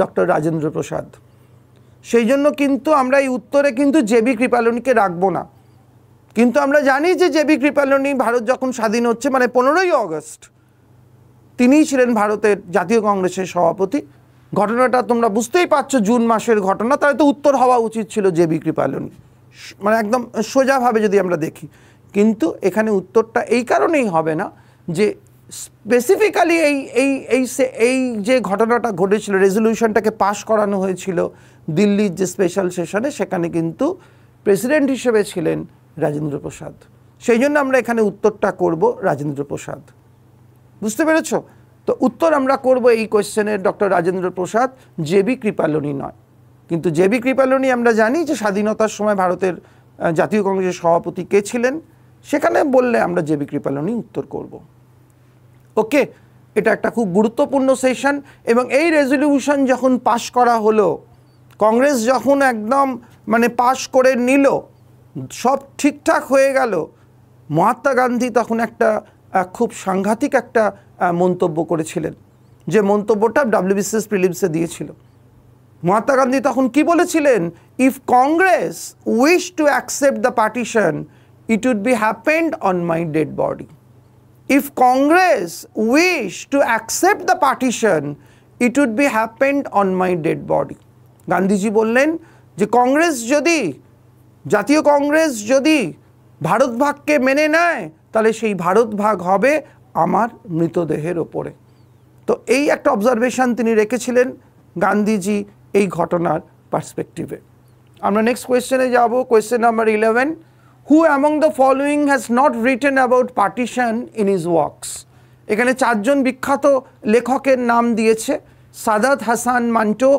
ডক্টর রাজেন্দ্র প্রসাদ। সেই জন্য কিন্তু আমরা এই উত্তরে কিন্তু জে.বি. কৃপালনীকে রাখবো না। কিন্তু আমরা জানি যে জে.বি. কৃপালনী ভারত যখন স্বাধীন হচ্ছে মানে 15ই অগস্ট তিনিই ছিলেন ভারতের জাতীয় কংগ্রেসের সভাপতি। ঘটনাটা তোমরা বুঝতেই পারছো, জুন মাসের ঘটনা, তাহলে তো উত্তর হওয়া উচিত ছিল জে.বি. কৃপালনী, মানে একদম সোজাভাবে যদি আমরা দেখি। কিন্তু এখানে উত্তরটা এই কারণেই হবে না যে স্পেসিফিক্যালি এই যে ঘটনাটা ঘটেছিল, রেজলিউশনটাকে পাশ করানো হয়েছিল দিল্লির যে স্পেশাল সেশনে, সেখানে কিন্তু প্রেসিডেন্ট হিসেবে ছিলেন রাজেন্দ্র প্রসাদ। সেই জন্য আমরা এখানে উত্তরটা করব রাজেন্দ্র প্রসাদ। বুঝতে পেরেছ? তো উত্তর আমরা করব এই কোয়েশ্চেনের ডক্টর রাজেন্দ্র প্রসাদ, জে.বি. কৃপালনী নয়। কিন্তু জে.বি. কৃপালনী আমরা জানি যে স্বাধীনতার সময় ভারতের জাতীয় কংগ্রেসের সভাপতি কে ছিলেন, সেখানে বললে আমরা জে.বি. কৃপালনী উত্তর করব। ওকে, এটা একটা খুব গুরুত্বপূর্ণ সেশন। এবং এই রেজলিউশন যখন পাশ করা হলো, কংগ্রেস যখন একদম মানে পাশ করে নিল, সব ঠিকঠাক হয়ে গেল, মহাত্মা গান্ধী তখন একটা খুব সাংঘাতিক একটা মন্তব্য করেছিলেন, যে মন্তব্যটা WBCS প্রিলিমসে দিয়েছিল। মহাত্মা গান্ধী তখন কি বলেছিলেন? If Congress wish to accept the partition it would be happened on my dead body. If Congress wish to accept the partition, it would be happened on my dead body. Gandhiji বললেন যে কংগ্রেস যদি, জাতীয় কংগ্রেস যদি ভারত ভাগকে মেনে নেয়, তাহলে সেই ভারত ভাগ হবে আমার মৃতদেহের ওপরে। তো এই একটা অবজারভেশন তিনি রেখেছিলেন গান্ধীজি এই ঘটনার পার্সপেক্টিভে। আমরা নেক্সট কোয়েশ্চেনে যাব, question number 11, who among the following has not written about partition in his works. এখানে 4 জন বিখ্যাত লেখকের নাম দিয়েছে, সাদাত হাসান মান্টো,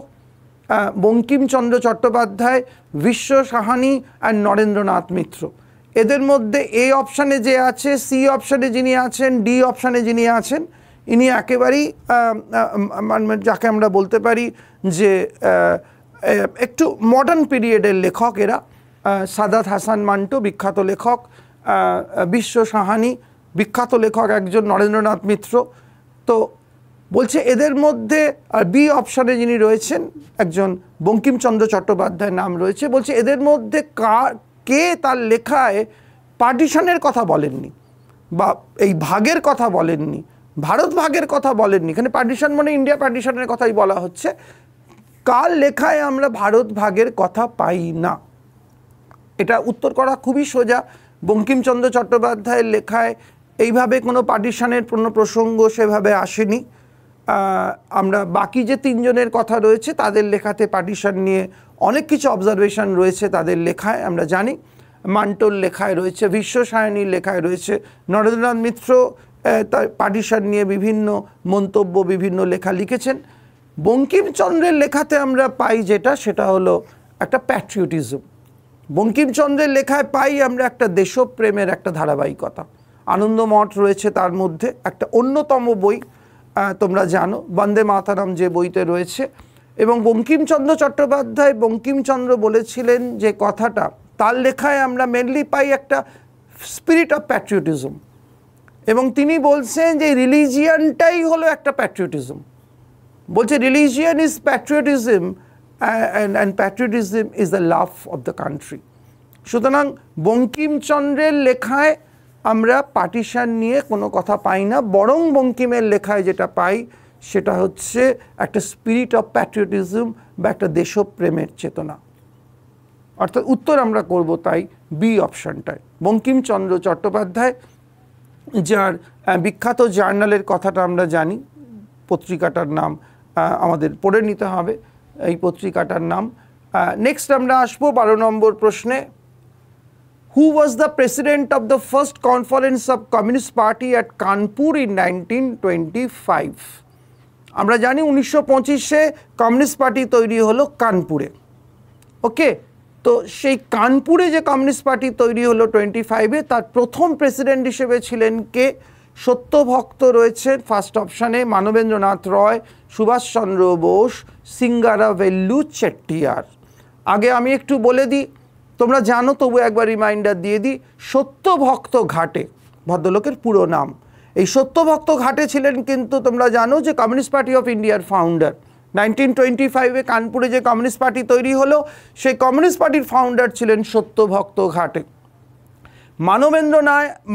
বঙ্কিমচন্দ্র চট্টোপাধ্যায়, বিশ্ব সাহানি অ্যান্ড নরেন্দ্রনাথ মিত্র। এদের মধ্যে এ অপশানে যে আছে, সি অপশানে যিনি আছেন, ডি অপশানে যিনি আছেন, ইনি একেবারেই যাকে আমরা বলতে পারি যে একটু মডার্ন পিরিয়ডের লেখক এরা। সাদাত হাসান মান্টো বিখ্যাত লেখক, বিশ্ব সাহানি বিখ্যাত লেখক একজন, নরেন্দ্রনাথ মিত্র। তো বলছে এদের মধ্যে, আর বি অপশানে যিনি রয়েছেন একজন বঙ্কিমচন্দ্র চট্টোপাধ্যায়ের নাম রয়েছে, বলছে এদের মধ্যে কে তার লেখায় পার্টিশনের কথা বলেননি বা এই ভাগের কথা বলেননি, ভারত ভাগের কথা বলেননি। এখানে পার্টিশন মানে ইন্ডিয়া পার্টিশনের কথাই বলা হচ্ছে। কার লেখায় আমরা ভারত ভাগের কথা পাই না? এটা উত্তর করা খুবই সোজা। বঙ্কিমচন্দ্র চট্টোপাধ্যায়ের লেখায় এইভাবে কোনো পার্টিশনের কোনো প্রসঙ্গ সেভাবে আসেনি। আমরা বাকি যে 3 জনের কথা রয়েছে তাদের লেখাতে পার্টিশন নিয়ে অনেক কিছু অবজারভেশন রয়েছে তাদের লেখায়, আমরা জানি। মান্টোর লেখায় রয়েছে, বিশ্ব সায়নীর লেখায় রয়েছে, নরেন্দ্রনাথ মিত্র তার পার্টিশন নিয়ে বিভিন্ন মন্তব্য, বিভিন্ন লেখা লিখেছেন। বঙ্কিমচন্দ্রের লেখাতে আমরা পাই যেটা, সেটা হলো একটা প্যাট্রিয়টিজম। বঙ্কিমচন্দ্রের লেখায় পাই আমরা একটা দেশপ্রেমের একটা ধারাবাহিকতা। আনন্দমঠ রয়েছে তার মধ্যে, একটা অন্যতম বই তোমরা জানো, বন্দে মাতরম যে বইতে রয়েছে। এবং বঙ্কিমচন্দ্র চট্টোপাধ্যায়, বঙ্কিমচন্দ্র বলেছিলেন যে কথাটা, তার লেখায় আমরা মেনলি পাই একটা স্পিরিট অফ প্যাট্রিয়টিজম। এবং তিনি বলছেন যে রিলিজিয়ানটাই হলো একটা প্যাট্রিয়টিজম। বলছে religion is patriotism and patriotism is the love of the country. সুতরাং বঙ্কিমচন্দ্রের লেখায় আমরা পার্টিশন নিয়ে কোনো কথা পাই না, বরং বঙ্কিমের লেখায় যেটা পাই সেটা হচ্ছে একটা স্পিরিট অফ প্যাট্রিয়টিজম বা একটা দেশপ্রেমের চেতনা। অর্থাৎ উত্তর আমরা করব তাই বি অপশানটায়। বঙ্কিমচন্দ্র চট্টোপাধ্যায়, যার বিখ্যাত জার্নালের কথাটা আমরা জানি, পত্রিকাটার নাম আমাদের পড়ে নিতে হবে, এই পত্রিকাটার নাম। নেক্সট আমরা আসবো 12 নম্বর প্রশ্নে। Who was the president of the first conference of Communist Party at Kanpur in 1925? আমরা জানি 1925-এ কমিউনিস্ট পার্টি তৈরি হলো কানপুরে। ওকে, তো সেই কানপুরে যে কমিউনিস্ট পার্টি তৈরি হলো 25-এ, তার প্রথম প্রেসিডেন্ট হিসেবে ছিলেন কে? সত্যভক্ত রয়েছেন ফার্স্ট অপশানে, মানবেন্দ্রনাথ রয়, সুভাষচন্দ্র বোস, সিঙ্গারাভেল্লু চেট্টিয়ার। আগে আমি একটু বলে দিই, তোমরা জানো তবু একবার রিমাইন্ডার দিয়ে দিই। সত্যভক্ত ঘাটে ভদ্রলোকের পুরো নাম। এই সত্যভক্ত ঘাটে ছিলেন কিন্তু তোমরা জানো যে কমিউনিস্ট পার্টি অফ ইন্ডিয়ার ফাউন্ডার। 1925-এ কানপুরে যে কমিউনিস্ট পার্টি তৈরি হলো, সেই কমিউনিস্ট পার্টির ফাউন্ডার ছিলেন সত্যভক্ত ঘাটে।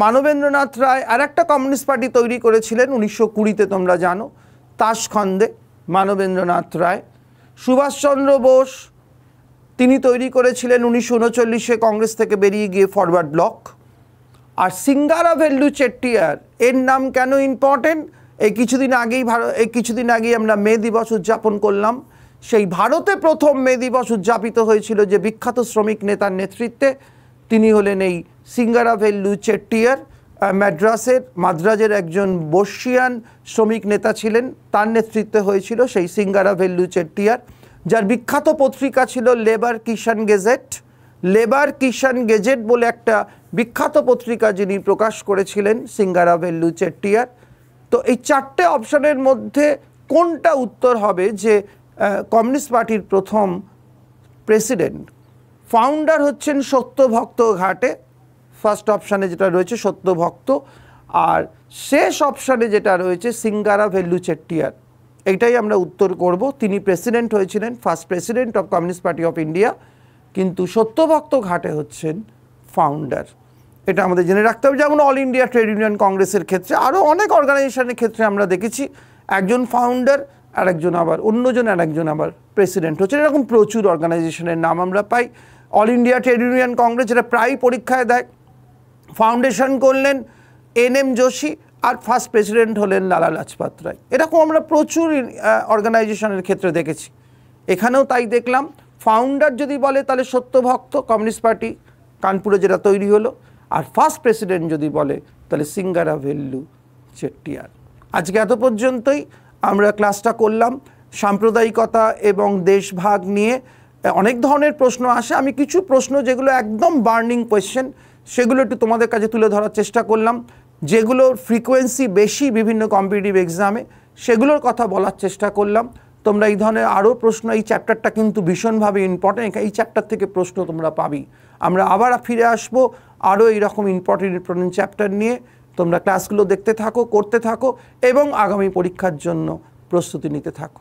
মানবেন্দ্রনাথ রায় আর একটা কমিউনিস্ট পার্টি তৈরি করেছিলেন 1920-তে, তোমরা জানো, তাশখন্দে মানবেন্দ্রনাথ রায়। সুভাষচন্দ্র বোস, তিনি তৈরি করেছিলেন 1939-এ কংগ্রেস থেকে বেরিয়ে গিয়ে ফরওয়ার্ড ব্লক। আর সিঙ্গারাভেল্লু চেট্টিয়ার, এর নাম কেন ইম্পর্টেন্ট? এই কিছুদিন আগেই আমরা মে দিবস উদযাপন করলাম। সেই ভারতে প্রথম মে দিবস উদযাপিত হয়েছিল যে বিখ্যাত শ্রমিক নেতার নেতৃত্বে, তিনি হলেন এই সিঙ্গারাভেল্লু চেট্টিয়ার। মাদ্রাজের একজন বর্ষিয়ান শ্রমিক নেতা ছিলেন, তার নেতৃত্বে হয়েছিল সেই সিঙ্গারাভেল্লু চেট্টিয়ার, যার বিখ্যাত পত্রিকা ছিল লেবার কিষাণ গেজেট। লেবার কিষাণ গেজেট বলে একটা বিখ্যাত পত্রিকা যিনি প্রকাশ করেছিলেন সিঙ্গারাভেল্লু চেট্টিয়ার। তো এই 4টে অপশানের মধ্যে কোনটা উত্তর হবে যে কমিউনিস্ট পার্টির প্রথম প্রেসিডেন্ট? ফাউন্ডার হচ্ছেন সত্যভক্ত ঘাটে, ফার্স্ট অপশানে যেটা রয়েছে সত্যভক্ত, আর শেষ অপশানে যেটা রয়েছে সিঙ্গারাভেল্লু চেট্টিয়ার। এইটাই আমরা উত্তর করব। তিনি প্রেসিডেন্ট হয়েছিলেন, first president of communist party of India, কিন্তু সত্যভক্ত ঘাটে হচ্ছেন ফাউন্ডার। এটা আমাদের জেনে রাখতে হবে। যেমন অল ইন্ডিয়া ট্রেড ইউনিয়ন কংগ্রেসের ক্ষেত্রে, আরও অনেক অর্গানাইজেশনের ক্ষেত্রে আমরা দেখেছি একজন ফাউন্ডার আর একজন আবার অন্যজন আর একজন আবার প্রেসিডেন্ট হচ্ছে। এরকম প্রচুর অর্গানাইজেশনের নাম আমরা পাই। All India trade union congress, যেটা প্রায় পরীক্ষায় দেয়, ফাউন্ডেশন করলেন NM যোশী, আর ফার্স্ট প্রেসিডেন্ট হলেন লালা লাজপত রায়। এরকম আমরা প্রচুর অর্গানাইজেশনের ক্ষেত্রে দেখেছি, এখানেও তাই দেখলাম। ফাউন্ডার যদি বলে তাহলে সত্যভক্ত কমিউনিস্ট পার্টি কানপুরে যেটা তৈরি হলো, আর ফার্স্ট প্রেসিডেন্ট যদি বলে তাহলে সিঙ্গারাভেল্লু চেট্টিয়ার। আজকে এত পর্যন্তই আমরা ক্লাসটা করলাম সাম্প্রদায়িকতা এবং দেশভাগ নিয়ে। অনেক ধরনের প্রশ্ন আসে, আমি কিছু প্রশ্ন যেগুলো একদম বার্নিং কোয়েশ্চেন সেগুলো একটু তোমাদের কাছে তুলে ধরার চেষ্টা করলাম, যেগুলোর ফ্রিকোয়েন্সি বেশি বিভিন্ন কম্পিটিটিভ এক্সামে, সেগুলোর কথা বলার চেষ্টা করলাম। তোমরা এই ধরনের আরও প্রশ্ন, এই চ্যাপ্টারটা কিন্তু ভীষণভাবে ইম্পর্টেন্ট, এই চ্যাপ্টার থেকে প্রশ্ন তোমরা পাবি। আমরা আবার ফিরে আসবো আরও এইরকম ইম্পর্টেন্ট চ্যাপ্টার নিয়ে। তোমরা ক্লাসগুলো দেখতে থাকো, করতে থাকো এবং আগামী পরীক্ষার জন্য প্রস্তুতি নিতে থাকো।